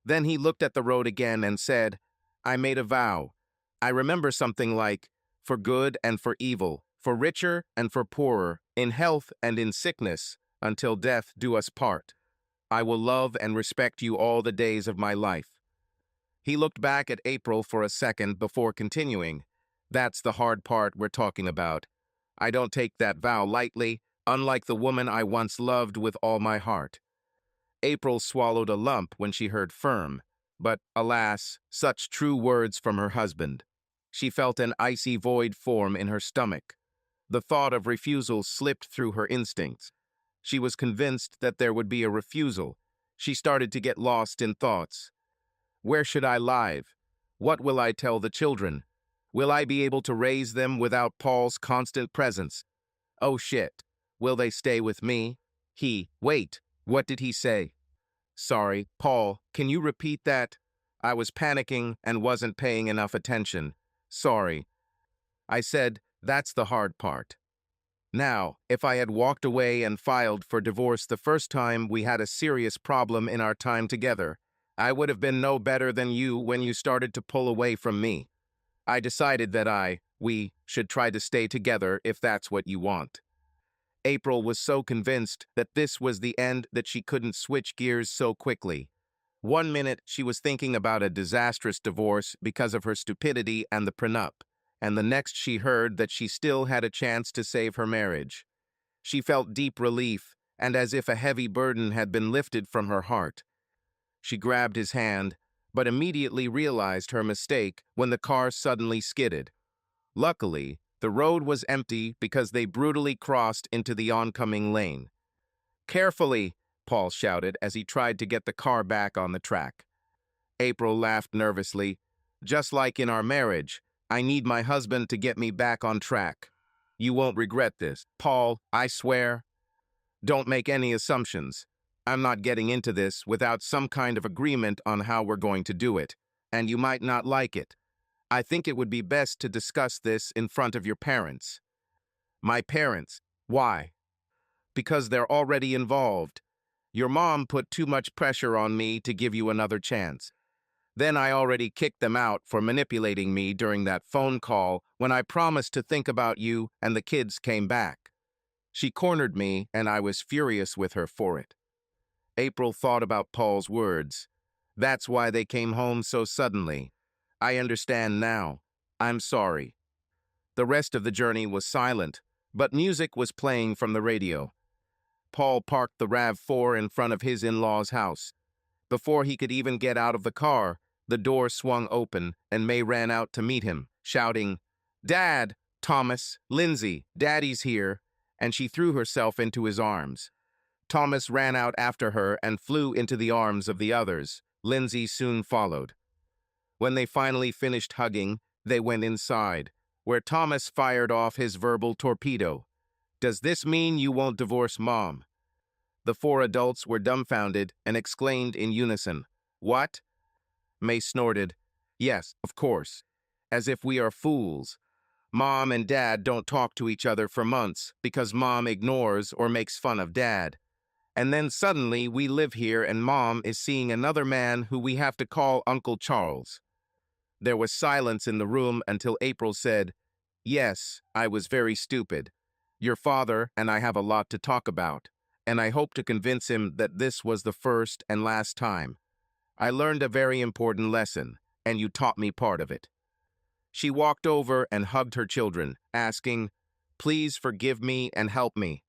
Then he looked at the road again and said, I made a vow. I remember something like, for good and for evil, for richer and for poorer, in health and in sickness, until death do us part. I will love and respect you all the days of my life. He looked back at April for a second before continuing. That's the hard part we're talking about. I don't take that vow lightly, unlike the woman I once loved with all my heart. April swallowed a lump when she heard firm, but, alas, such true words from her husband. She felt an icy void form in her stomach. The thought of refusal slipped through her instincts. She was convinced that there would be a refusal. She started to get lost in thoughts. Where should I live? What will I tell the children? Will I be able to raise them without Paul's constant presence? Oh shit. Will they stay with me? Wait, what did he say? Sorry, Paul, can you repeat that? I was panicking and wasn't paying enough attention. Sorry. I said, that's the hard part. Now, if I had walked away and filed for divorce the first time we had a serious problem in our time together, I would have been no better than you when you started to pull away from me. I decided that we should try to stay together if that's what you want. April was so convinced that this was the end that she couldn't switch gears so quickly. One minute she was thinking about a disastrous divorce because of her stupidity and the prenup, and the next she heard that she still had a chance to save her marriage. She felt deep relief, and as if a heavy burden had been lifted from her heart. She grabbed his hand, but immediately realized her mistake when the car suddenly skidded. Luckily, the road was empty because they brutally crossed into the oncoming lane. Carefully, Paul shouted as he tried to get the car back on the track. April laughed nervously. Just like in our marriage, I need my husband to get me back on track. You won't regret this. Paul, I swear. Don't make any assumptions. I'm not getting into this without some kind of agreement on how we're going to do it, and you might not like it. I think it would be best to discuss this in front of your parents. My parents. Why? Because they're already involved. Your mom put too much pressure on me to give you another chance. Then I already kicked them out for manipulating me during that phone call when I promised to think about you and the kids came back. She cornered me and I was furious with her for it. April thought about Paul's words. That's why they came home so suddenly. I understand now. I'm sorry. The rest of the journey was silent, but music was playing from the radio. Paul parked the RAV4 in front of his in-laws' house. Before he could even get out of the car, the door swung open and May ran out to meet him, shouting, Dad, Thomas, Lindsay, Daddy's here, and she threw herself into his arms. Thomas ran out after her and flew into the arms of the others. Lindsay soon followed. When they finally finished hugging, they went inside, where Thomas fired off his verbal torpedo. Does this mean you won't divorce Mom? The four adults were dumbfounded and exclaimed in unison, What? May snorted, Yes, of course. As if we are fools. Mom and Dad don't talk to each other for months because Mom ignores or makes fun of Dad. And then suddenly we live here and Mom is seeing another man who we have to call Uncle Charles. There was silence in the room until April said, Yes, I was very stupid. Your father and I have a lot to talk about, and I hope to convince him that this was the first and last time. I learned a very important lesson, and you taught me part of it. She walked over and hugged her children, asking, Please forgive me and help me.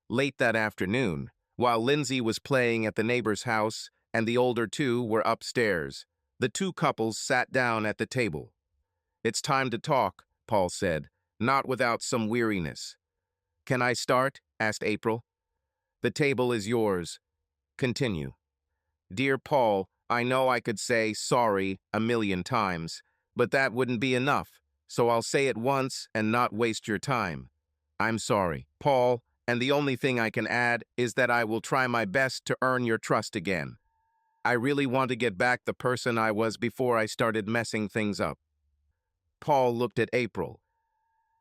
Late that afternoon, while Lindsay was playing at the neighbor's house and the older two were upstairs, the two couples sat down at the table. It's time to talk, Paul said, not without some weariness. Can I start? Asked April. The table is yours. Continue. Dear Paul, I know I could say sorry 1,000,000 times, but that wouldn't be enough, so I'll say it once and not waste your time. I'm sorry. Paul, And the only thing I can add is that I will try my best to earn your trust again. I really want to get back the person I was before I started messing things up. Paul looked at April.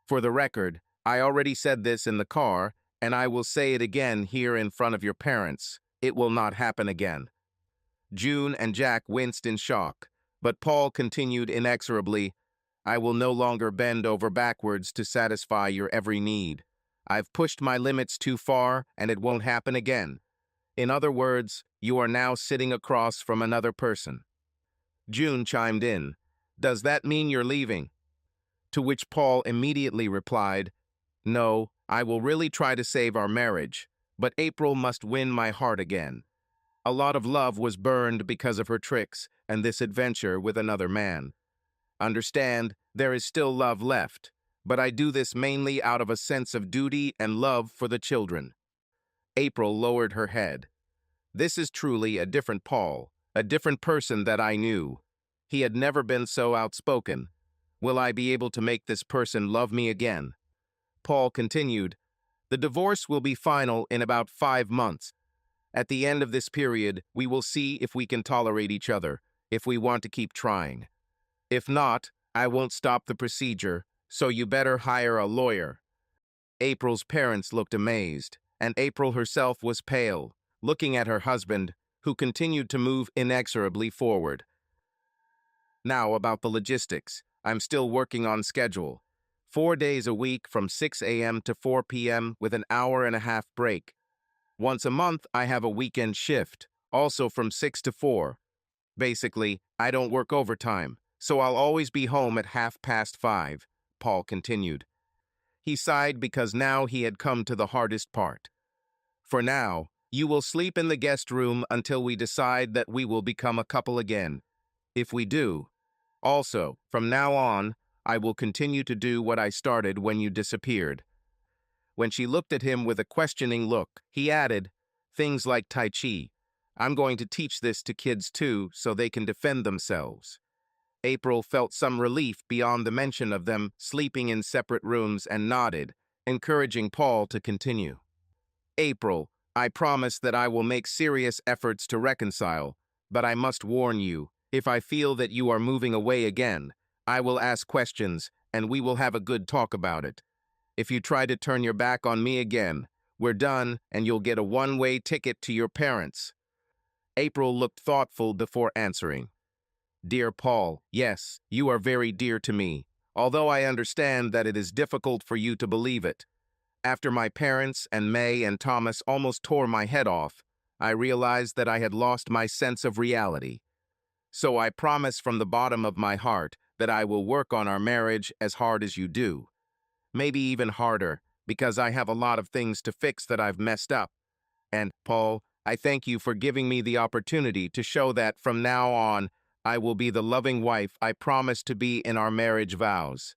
For the record, I already said this in the car, and I will say it again here in front of your parents. It will not happen again. June and Jack winced in shock, but Paul continued inexorably, I will no longer bend over backwards to satisfy your every need. I've pushed my limits too far, and it won't happen again. In other words, you are now sitting across from another person. June chimed in, Does that mean you're leaving? To which Paul immediately replied, No, I will really try to save our marriage, but April must win my heart again. A lot of love was burned because of her tricks and this adventure with another man. Understand, there is still love left, but I do this mainly out of a sense of duty and love for the children. April lowered her head. This is truly a different Paul, a different person that I knew. He had never been so outspoken. Will I be able to make this person love me again? Paul continued, The divorce will be final in about 5 months. At the end of this period, we will see if we can tolerate each other, if we want to keep trying. If not, I won't stop the procedure, so you better hire a lawyer. April's parents looked amazed, and April herself was pale, looking at her husband, who continued to move inexorably forward. Now about the logistics. I'm still working on schedule. 4 days a week from 6 a.m. to 4 p.m. with an hour-and-a-half break. Once a month, I have a weekend shift, also from 6 to 4. Basically, I don't work overtime, so I'll always be home at 5:30, Paul continued. He sighed because now he had come to the hardest part. For now, you will sleep in the guest room until we decide that we will become a couple again. If we do. Also, from now on, I will continue to do what I started when you disappeared. When she looked at him with a questioning look, he added, Things like Tai Chi. I'm going to teach this to kids too, so they can defend themselves. April felt some relief beyond the mention of them sleeping in separate rooms and nodded, encouraging Paul to continue. April, I promise that I will make serious efforts to reconcile, but I must warn you, if I feel that you are moving away again, I will ask questions and we will have a good talk about it. If you try to turn your back on me again, we're done and you'll get a one-way ticket to your parents. April looked thoughtful before answering. Dear Paul, yes, you are very dear to me, although I understand that it is difficult for you to believe it. After my parents and May and Thomas almost tore my head off, I realized that I had lost my sense of reality. So I promise from the bottom of my heart that I will work on our marriage as hard as you do. Maybe even harder, because I have a lot of things to fix that I've messed up. And, Paul, I thank you for giving me the opportunity to show that from now on, I will be the loving wife I promised to be in our marriage vows.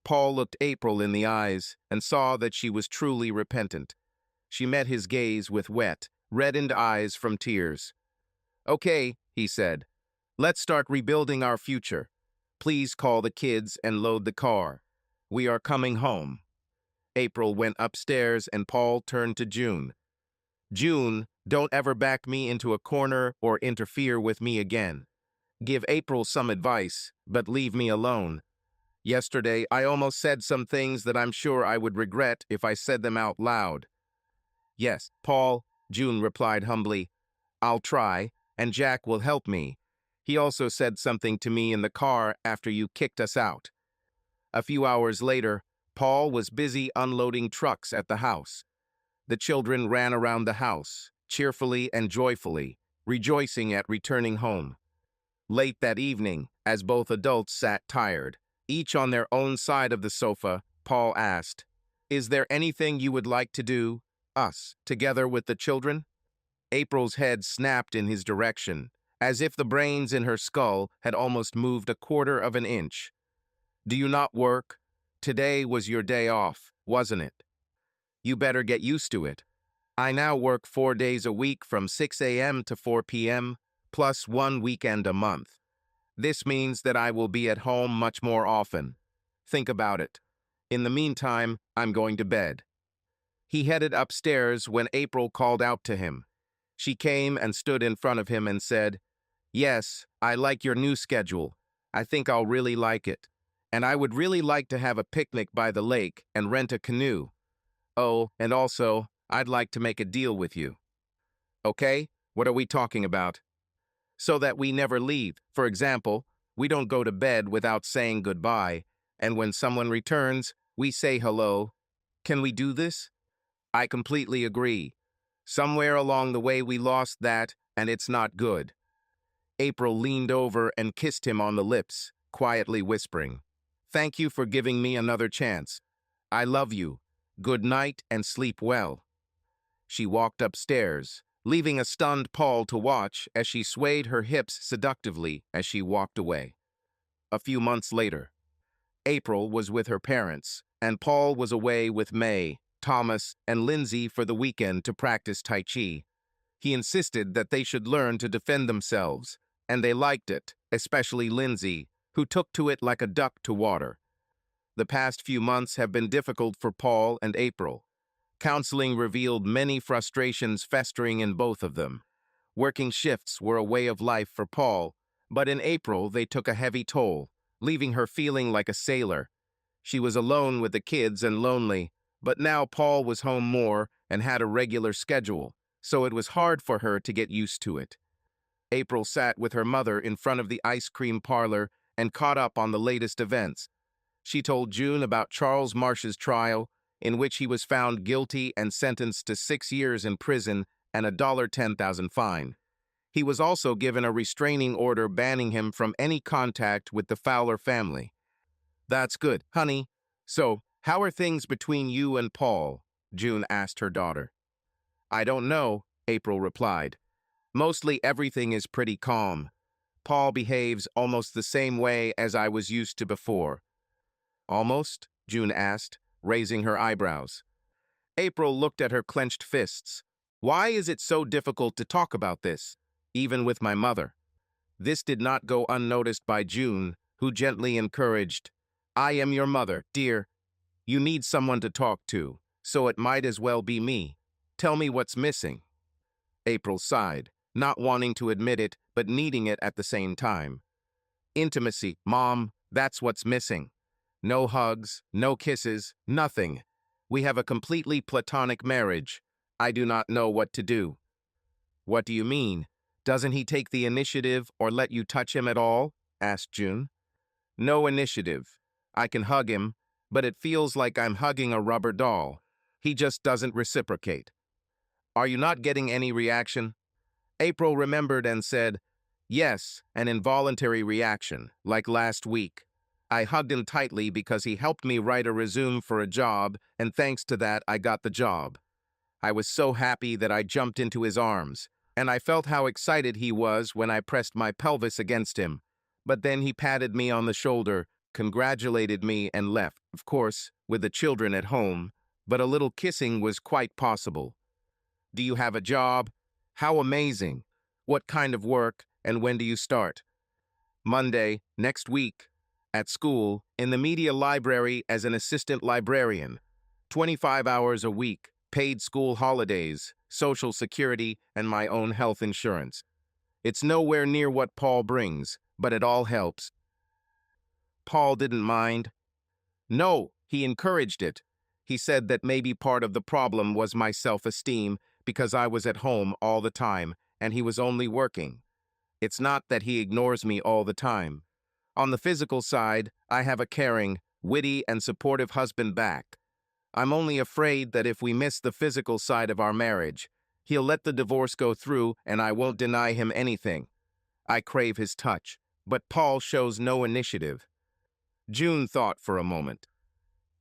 Paul looked April in the eyes and saw that she was truly repentant. She met his gaze with wet, reddened eyes from tears. Okay, he said. Let's start rebuilding our future. Please call the kids and load the car. We are coming home. April went upstairs and Paul turned to June. June, don't ever back me into a corner or interfere with me again. Give April some advice, but leave me alone. Yesterday, I almost said some things that I'm sure I would regret if I said them out loud. Yes, Paul, June replied humbly. I'll try, and Jack will help me. He also said something to me in the car after you kicked us out. A few hours later, Paul was busy unloading trucks at the house. The children ran around the house, cheerfully and joyfully, rejoicing at returning home. Late that evening, as both adults sat tired, each on their own side of the sofa, Paul asked, Is there anything you would like to do, us, together with the children? April's head snapped in his direction, as if the brains in her skull had almost moved a quarter of an inch. Do you not work? Today was your day off, wasn't it? You better get used to it. I now work 4 days a week from 6 a.m. to 4 p.m., plus 1 weekend a month. This means that I will be at home much more often. Think about it. In the meantime, I'm going to bed. He headed upstairs when April called out to him. She came and stood in front of him and said, "Yes, I like your new schedule. I think I'll really like it. And I would really like to have a picnic by the lake and rent a canoe. Oh, and also, I'd like to make a deal with you." "Okay, what are we talking about?" "So that we never leave. For example, we don't go to bed without saying goodbye, and when someone returns, we say hello. Can we do this?" "I completely agree. Somewhere along the way we lost that, and it's not good." April leaned over and kissed him on the lips, quietly whispering, "Thank you for giving me another chance. I love you. Good night and sleep well." She walked upstairs, leaving a stunned Paul to watch as she swayed her hips seductively as she walked away. A few months later, April was with her parents, and Paul was away with May, Thomas, and Lindsay for the weekend to practice Tai Chi. He insisted that they should learn to defend themselves, and they liked it, especially Lindsay, who took to it like a duck to water. The past few months have been difficult for Paul and April. Counseling revealed many frustrations festering in both of them. Working shifts were a way of life for Paul, but in April they took a heavy toll, leaving her feeling like a sailor. She was alone with the kids and lonely, but now Paul was home more and had a regular schedule, so it was hard for her to get used to it. April sat with her mother in front of the ice cream parlor and caught up on the latest events. She told June about Charles Marsh's trial, in which he was found guilty and sentenced to 6 years in prison and a $10,000 fine. He was also given a restraining order banning him from any contact with the Fowler family. "That's good, honey. So, how are things between you and Paul?" June asked her daughter. "I don't know," April replied. "Mostly everything is pretty calm. Paul behaves almost the same way as I was used to before." "Almost?" June asked, raising her eyebrows. April looked at her clenched fists. "Why is it so difficult to talk about this, even with my mother?" This did not go unnoticed by June, who gently encouraged, "I am your mother, dear. You need someone to talk to, so it might as well be me. Tell me what's missing." April sighed, not wanting to admit it, but needing it at the same time. "Intimacy, Mom, that's what's missing. No hugs, no kisses, nothing. We have a completely platonic marriage. I do not know what to do." "What do you mean? Doesn't he take the initiative or let you touch him at all?" asked June. "No initiative. I can hug him, but it feels like I'm hugging a rubber doll. He just doesn't reciprocate." "Are you not getting any reaction?" April remembered and said, "Yes, an involuntary reaction, like last week. I hugged him tightly because he helped me write a resume for a job, and thanks to that, I got the job. I was so happy that I jumped into his arms, and I felt how excited he was when I pressed my pelvis against him. But then he patted me on the shoulder, congratulated me, and left, of course, with the children at home, but a little kissing was quite possible." "Do you have a job?" "How amazing. What kind of work, and when do you start?" "Monday, next week. At school, in the media library as an assistant librarian. 25 hours a week, paid school holidays, social security, and my own health insurance. It's nowhere near what Paul brings, but it all helps." "Paul didn't mind?" "No, he encouraged it. He said that maybe part of the problem was my self-esteem because I was at home all the time and he was only working. It's not that he ignores me all the time. On the physical side, I have a caring, witty, and supportive husband back. I'm only afraid that if we miss the physical side of our marriage, he'll let the divorce go through and I won't deny him anything. I crave his touch, but Paul shows no initiative." June thought for a moment.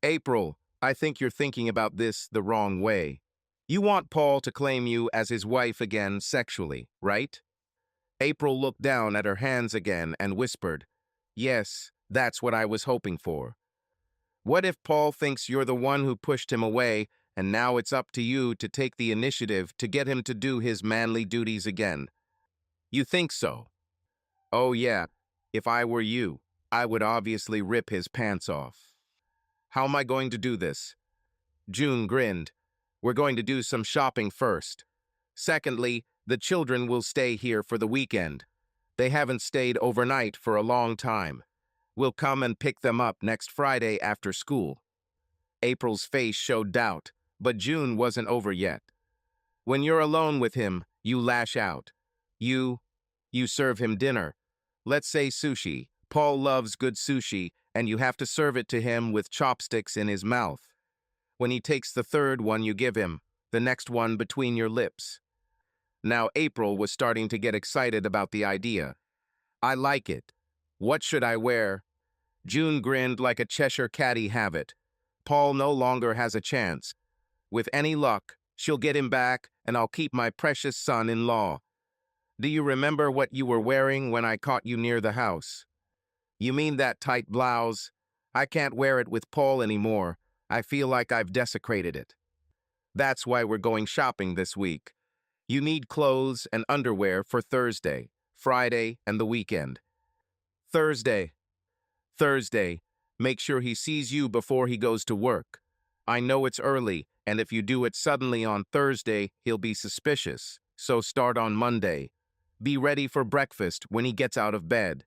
"April, I think you're thinking about this the wrong way. You want Paul to claim you as his wife again sexually, right?" April looked down at her hands again and whispered, "Yes, that's what I was hoping for." "What if Paul thinks you're the one who pushed him away, and now it's up to you to take the initiative to get him to do his manly duties again?" "You think so?" "Oh yeah, if I were you, I would obviously rip his pants off." "How am I going to do this?" June grinned. We're going to do some shopping first. Secondly, the children will stay here for the weekend. They haven't stayed overnight for a long time. We'll come and pick them up next Friday after school. April's face showed doubt, but June wasn't over yet. When you're alone with him, you lash out. You serve him dinner. Let's say sushi. Paul loves good sushi, and you have to serve it to him with chopsticks in his mouth. When he takes the third one you give him, the next one between your lips. Now April was starting to get excited about the idea. I like it. What should I wear? June grinned like a Cheshire catty have it. Paul no longer has a chance. With any luck, she'll get him back, and I'll keep my precious son-in-law. Do you remember what you were wearing when I caught you near the house? You mean that tight blouse? I can't wear it with Paul anymore. I feel like I've desecrated it. That's why we're going shopping this week. You need clothes and underwear for Thursday, Friday, and the weekend. Thursday. Make sure he sees you before he goes to work. I know it's early, and if you do it suddenly on Thursday, he'll be suspicious. So start on Monday. Be ready for breakfast when he gets out of bed.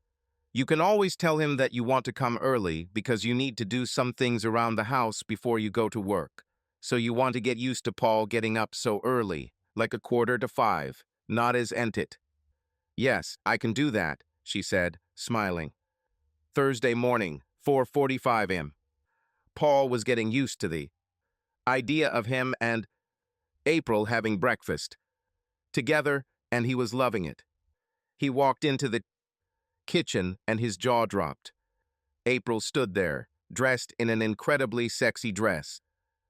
You can always tell him that you want to come early because you need to do some things around the house before you go to work. So you want to get used to Paul getting up so early, like 4:45, not as entit. Yes, I can do that, she said, smiling. Thursday morning, 4:45 am. Paul was getting used to the idea of him and April having breakfast together, and he was loving it. He walked into the kitchen and his jaw dropped. April stood there, dressed in an incredibly sexy dress.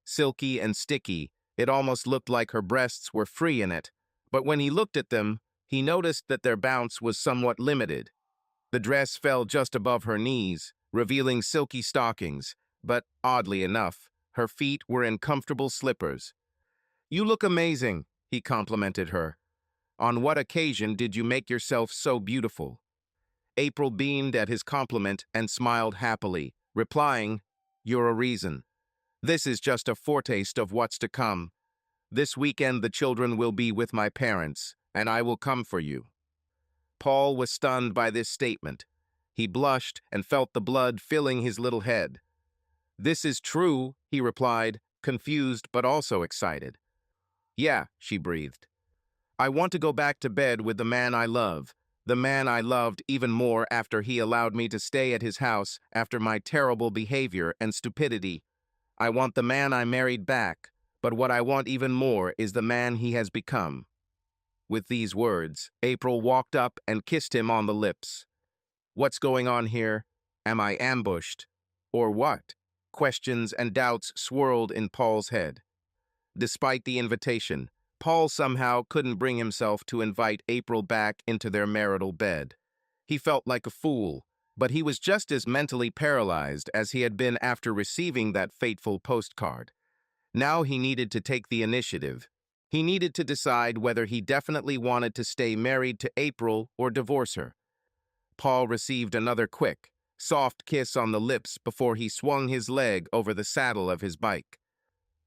Silky and sticky, it almost looked like her breasts were free in it. But when he looked at them, he noticed that their bounce was somewhat limited. The dress fell just above her knees, revealing silky stockings, but, oddly enough, her feet were in comfortable slippers. You look amazing, he complimented her. On what occasion did you make yourself so beautiful? April beamed at his compliment and smiled happily, replying, You're a reason. This is just a foretaste of what's to come. This weekend the children will be with my parents, and I will come for you. Paul was stunned by this statement. He blushed and felt the blood filling his little head. This is true, he replied, confused but also excited. Yeah, she breathed. I want to go back to bed with the man I love, the man I loved even more after he allowed me to stay at his house after my terrible behavior and stupidity. I want the man I married back, but what I want even more is the man he has become. With these words, April walked up and kissed him on the lips. What's going on here? Am I ambushed? Or what? Questions and doubts swirled in Paul's head. Despite the invitation, Paul somehow couldn't bring himself to invite April back into their marital bed. He felt like a fool, but he was just as mentally paralyzed as he had been after receiving that fateful postcard. Now he needed to take the initiative. He needed to decide whether he definitely wanted to stay married to April or divorce her. Paul received another quick, soft kiss on the lips before he swung his leg over the saddle of his bike.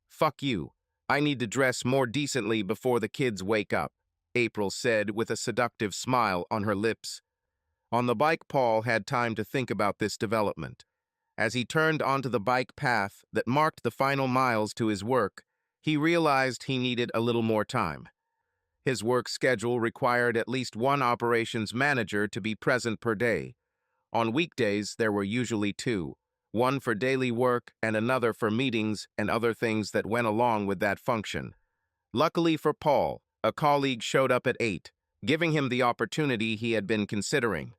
Fuck you. I need to dress more decently before the kids wake up, April said with a seductive smile on her lips. On the bike, Paul had time to think about this development. As he turned onto the bike path that marked the final miles to his work, he realized he needed a little more time. His work schedule required at least one operations manager to be present per day. On weekdays, there were usually two, one for daily work and another for meetings and other things that went along with that function. Luckily for Paul, a colleague showed up at 8, giving him the opportunity he had been considering.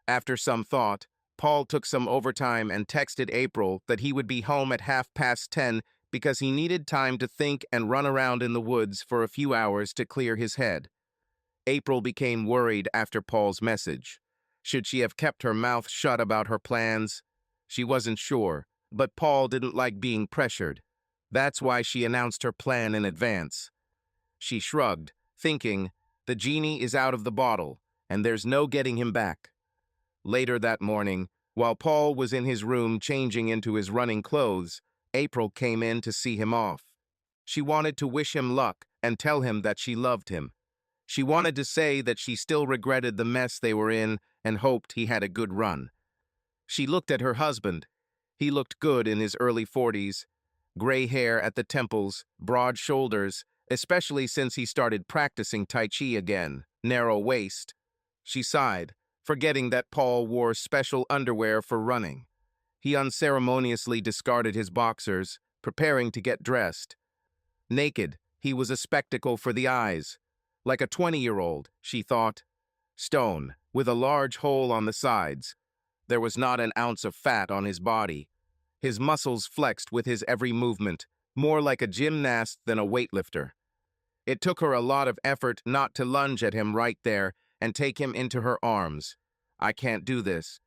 After some thought, Paul took some overtime and texted April that he would be home at 10:30 because he needed time to think and run around in the woods for a few hours to clear his head. April became worried after Paul's message. Should she have kept her mouth shut about her plans? She wasn't sure, but Paul didn't like being pressured. That's why she announced her plan in advance. She shrugged, thinking, the genie is out of the bottle, and there's no getting him back. Later that morning, while Paul was in his room changing into his running clothes, April came in to see him off. She wanted to wish him luck and tell him that she loved him. She wanted to say that she still regretted the mess they were in and hoped he had a good run. She looked at her husband. He looked good in his early 40s, gray hair at the temples, broad shoulders, especially since he started practicing Tai Chi again, narrow waist. She sighed, forgetting that Paul wore special underwear for running. He unceremoniously discarded his boxers, preparing to get dressed. Naked, he was a spectacle for the eyes. Like a 20-year-old, she thought. Stone, with a large hole on the sides. There was not an ounce of fat on his body. His muscles flexed with his every movement, more like a gymnast than a weightlifter. It took her a lot of effort not to lunge at him right there and take him into her arms. I can't do this.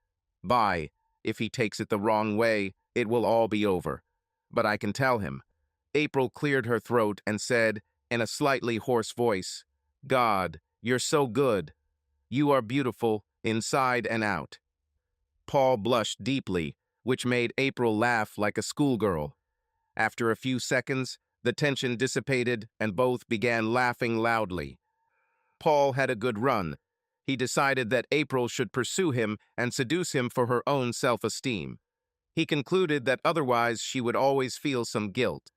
Bye. If he takes it the wrong way, it will all be over. But I can tell him. April cleared her throat and said, in a slightly hoarse voice, God, you're so good. You are beautiful, inside and out. Paul blushed deeply, which made April laugh like a schoolgirl. After a few seconds, the tension dissipated and both began laughing loudly. Paul had a good run. He decided that April should pursue him and seduce him for her own self-esteem. He concluded that otherwise she would always feel some guilt.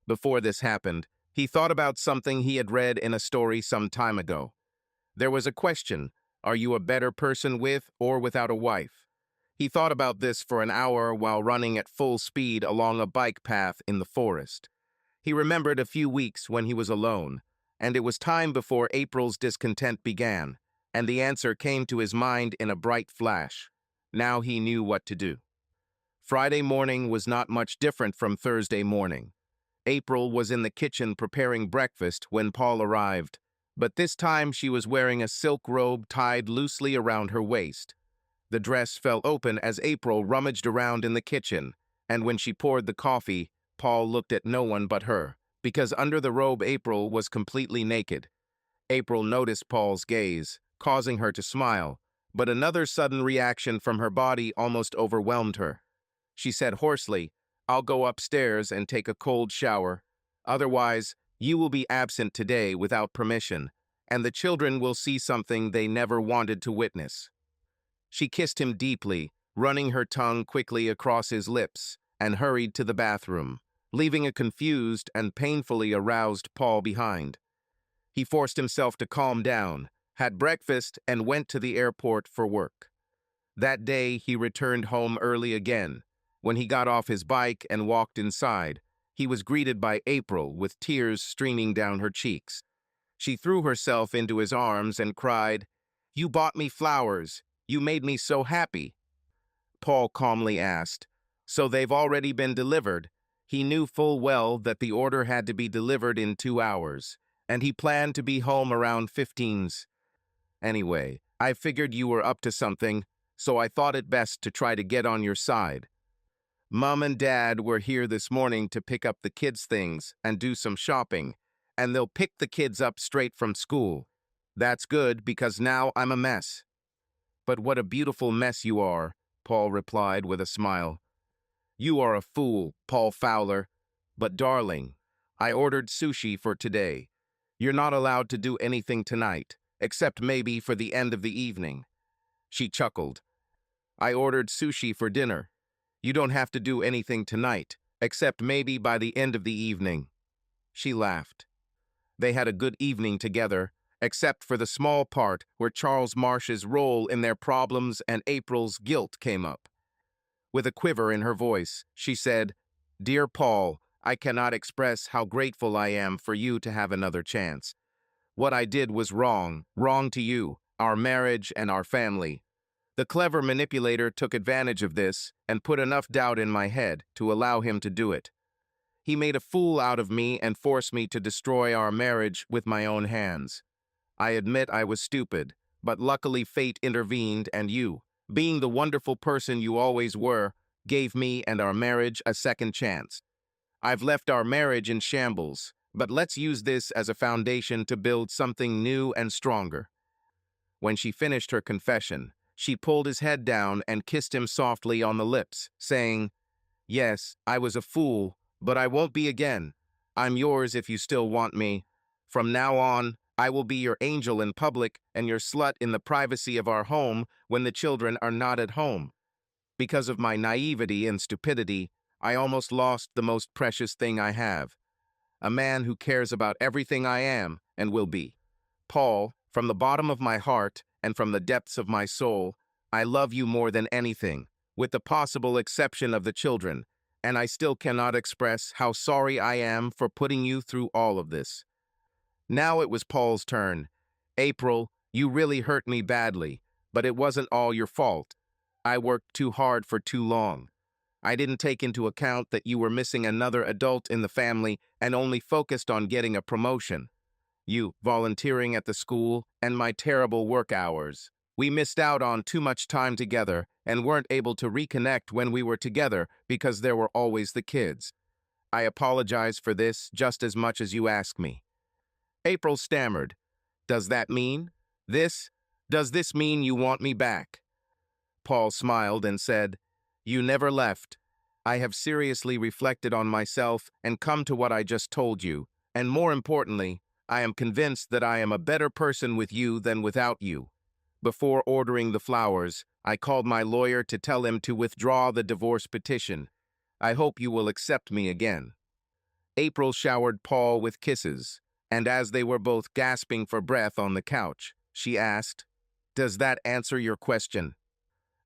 Before this happened, he thought about something he had read in a story some time ago. There was a question, are you a better person with or without a wife? He thought about this for an hour while running at full speed along a bike path in the forest. He remembered a few weeks when he was alone, and it was time before April's discontent began, and the answer came to his mind in a bright flash. Now he knew what to do. Friday morning was not much different from Thursday morning. April was in the kitchen preparing breakfast when Paul arrived, but this time she was wearing a silk robe tied loosely around her waist. The dress fell open as April rummaged around in the kitchen, and when she poured the coffee, Paul looked at no one but her, because under the robe April was completely naked. April noticed Paul's gaze, causing her to smile, but another sudden reaction from her body almost overwhelmed her. She said hoarsely, I'll go upstairs and take a cold shower. Otherwise, you will be absent today without permission, and the children will see something they never wanted to witness. She kissed him deeply, running her tongue quickly across his lips, and hurried to the bathroom, leaving a confused and painfully aroused Paul behind. He forced himself to calm down, had breakfast, and went to the airport for work. That day, he returned home early again. When he got off his bike and walked inside, he was greeted by April with tears streaming down her cheeks. She threw herself into his arms and cried, You bought me flowers. You made me so happy. Paul calmly asked, So they've already been delivered? He knew full well that the order had to be delivered in 2 hours, and he planned to be home around 15's. Anyway, I figured you were up to something, so I thought it best to try to get on your side. Mom and Dad were here this morning to pick up the kids' things and do some shopping, and they'll pick the kids up straight from school. That's good because now I'm a mess. But what a beautiful mess you are, Paul replied with a smile. You are a fool, Paul Fowler. But darling, I ordered sushi for today. You're not allowed to do anything tonight, except maybe for the end of the evening. She chuckled. I ordered sushi for dinner. You don't have to do anything tonight, except maybe by the end of the evening. She laughed. They had a good evening together, except for the small part where Charles Marsh's role in their problems and April's guilt came up. With a quiver in her voice, she said, Dear Paul, I cannot express how grateful I am for you to have another chance. What I did was wrong to you, our marriage, and our family. The clever manipulator took advantage of this and put enough doubt in my head to allow him to do it. He made a fool out of me and forced me to destroy our marriage with my own hands. I admit I was stupid, but luckily fate intervened and you, being the wonderful person you always were, gave me and our marriage a second chance. I've left our marriage in shambles, but let's use this as a foundation to build something new and stronger. When she finished her confession, she pulled his head down and kissed him softly on the lips, saying, Yes, I was a fool, but I won't be again. I'm yours if you still want me. From now on, I will be your angel in public and your slut in the privacy of our home when the children are not at home. Because of my naivety and stupidity, I almost lost the most precious thing I have. A man who cares about everything I am and will be. Paul, from the bottom of my heart and from the depths of my soul, I love you more than anything, with the possible exception of the children, and I still cannot express how sorry I am for putting you through all of this. Now it was Paul's turn. April, you really hurt me badly, but it wasn't all your fault. I worked too hard for too long. I didn't take into account that you were missing another adult in the family and only focused on getting a promotion. You volunteering at the school and my terrible work hours. We missed out on too much time together and weren't able to reconnect when we were together because there were always the kids. I apologize for this just as much as you ask me. April stammered. Does that mean? Does this mean you want me back? Paul smiled and said, You never left. I have seriously reflected on myself and come to what I just told you, and more importantly, I am convinced that I am a better person with you than without you. Before ordering the flowers, I called my lawyer to tell him to withdraw the divorce petition. I hope you will accept me again. April showered Paul with kisses, and as they were both gasping for breath on the couch, she asked, Does that answer your question?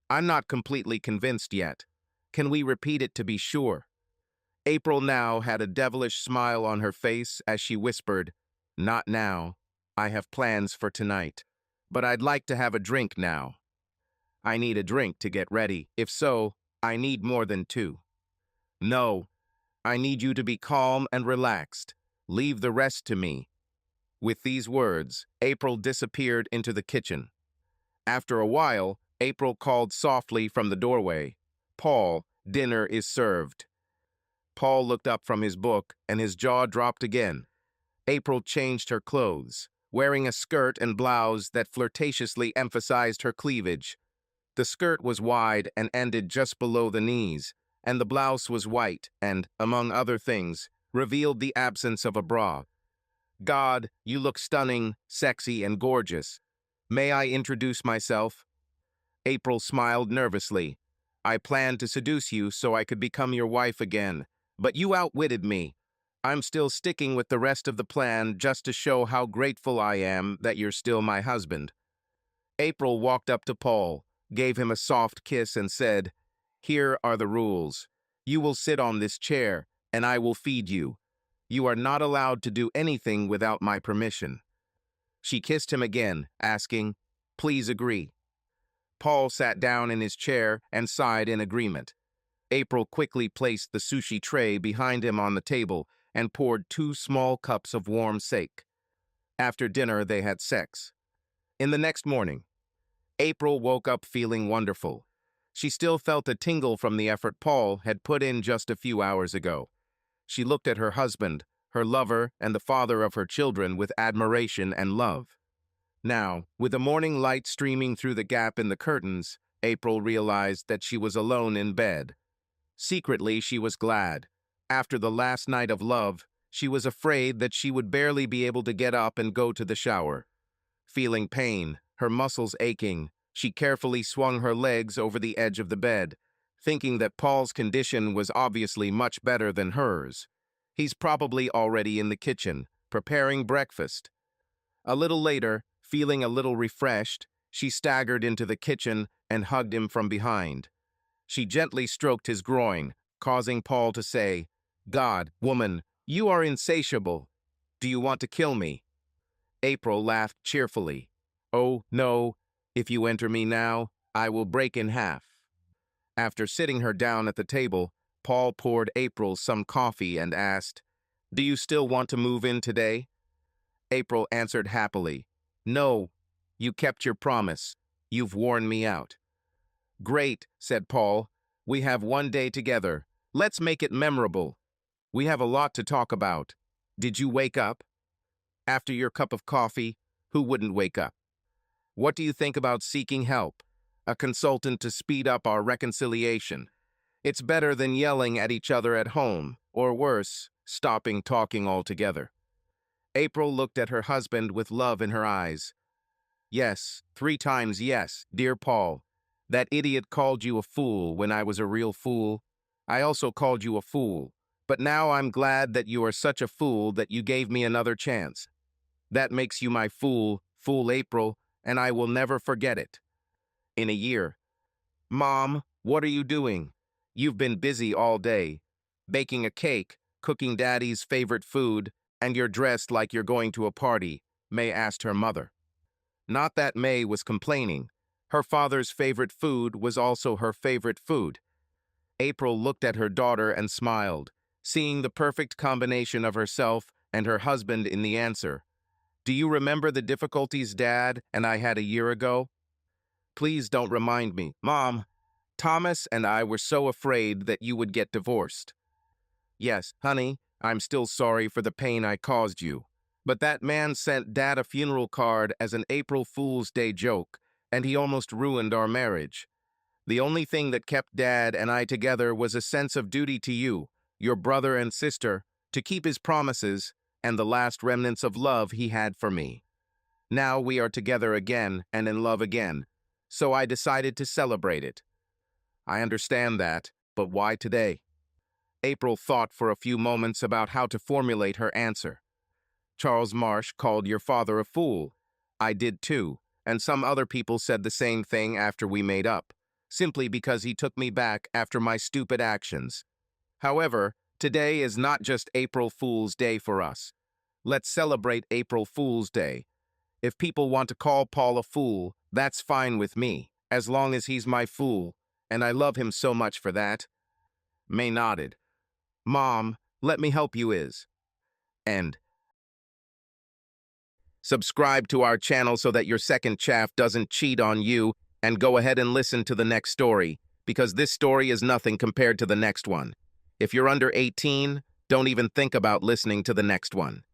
I'm not completely convinced yet. Can we repeat it to be sure? April now had a devilish smile on her face as she whispered, Not now. I have plans for tonight. But I'd like to have a drink now. I need a drink to get ready. If so, I need more than two. No, I need you to be calm and relaxed. Leave the rest to me. With these words, April disappeared into the kitchen. After a while, April called softly from the doorway, Paul, dinner is served. Paul looked up from his book and his jaw dropped again. April changed her clothes, wearing a skirt and blouse that flirtatiously emphasized her cleavage. The skirt was wide and ended just below the knees, and the blouse was white and, among other things, revealed the absence of a bra. God, you look stunning, sexy, and gorgeous. May I introduce myself? April smiled nervously. I planned to seduce you so I could become your wife again, but you outwitted me. I'm still sticking with the rest of the plan just to show how grateful I am that you're still my husband. April walked up to Paul, gave him a soft kiss and said, Here are the rules. You will sit on this chair, and I will feed you. You are not allowed to do anything without my permission. She kissed him again, asking, Please agree. Paul sat down in his chair and sighed in agreement. April quickly placed the sushi tray behind him on the table and poured 2 small cups of warm sake. After dinner, they had sex. In the next morning, April woke up feeling wonderful. She still felt a tingle from the effort Paul had put in just a few hours ago. She looked at her husband, her lover, and the father of her children with admiration and love. Now, with the morning light streaming through the gap in the curtains, April realized that she was alone in bed. Secretly, she was glad. After the last night of love, she was afraid that she would barely be able to get up and go to the shower. Feeling pain, her muscles aching, she carefully swung her legs over the edge of the bed, thinking that Paul's condition was obviously much better than hers. He's probably already in the kitchen, preparing breakfast. A little later, feeling a little refreshed, she staggered into the kitchen and hugged him from behind. She gently stroked his groin, causing Paul to say, God, woman, you are insatiable. Do you want to kill me? April laughed cheerfully. Oh, no. If you enter me now, I will break in half. After sitting her down at the table, Paul poured April some coffee and asked, Do you still want to move in today? April answered happily, No, you kept your promise. You've worn me out. Great, said Paul. We have one day together. Let's make it memorable. We have a lot to talk about. Did you wake up? After your cup of coffee, who wouldn't wake up? What do you think about seeking help? A consultant to speed up our reconciliation. It's better than yelling at each other at home, or worse, stopping talking altogether. April looked at her husband with love in her eyes. Yes, 3 times yes, dear Paul. That idiot called you a fool when I was a real fool. I also called you a fool, but now I'm glad that you are such a fool that you gave me another chance. That makes you my fool, Fool April, and I will never forget it. In a year. Mom, what are you doing? You've been busy all day, baking a cake, cooking Daddy's favorite food, and you're dressed like you're going to a party, May asked her mother. Not that May was complaining. Her father's favorite food was also her favorite food. April looked at her daughter and smiled, seeing the perfect combination of herself and her husband in the answer. Do you remember the difficulties Dad and I had a year ago? Please don't remind me, Mom. Thomas and I were so afraid that you would get divorced. Yes, honey, I'm still sorry for the pain I caused you. But that man sent Dad a funeral card as an April Fool's Day joke, and he almost ruined our marriage. The only thing that kept Dad and I together was a sense of duty to you, your brother and sister, to keep his promises and the last remnants of love he had for me. Now we are together again and in love again, so I decided to celebrate it. I understand that, but why today? April thought for a few moments about how to formulate her answer. Charles Marsh called your father a fool. I did too, and some other people said the same thing after we made up, simply because he took me back after my stupid actions. However, today is not just April Fool's Day for us. Let's celebrate April Fool's Day. If people want to call Paul a fool, that's fine with me, as long as he's my fool, and I love him so much for that. May nodded. Mom, let me help you And subscribe to our channel so that your second chaff doesn't cheat on you, and go ahead and listen to the next story, because this story is nothing compared to the next one. If you're under 18, don't even think about listening to the next one.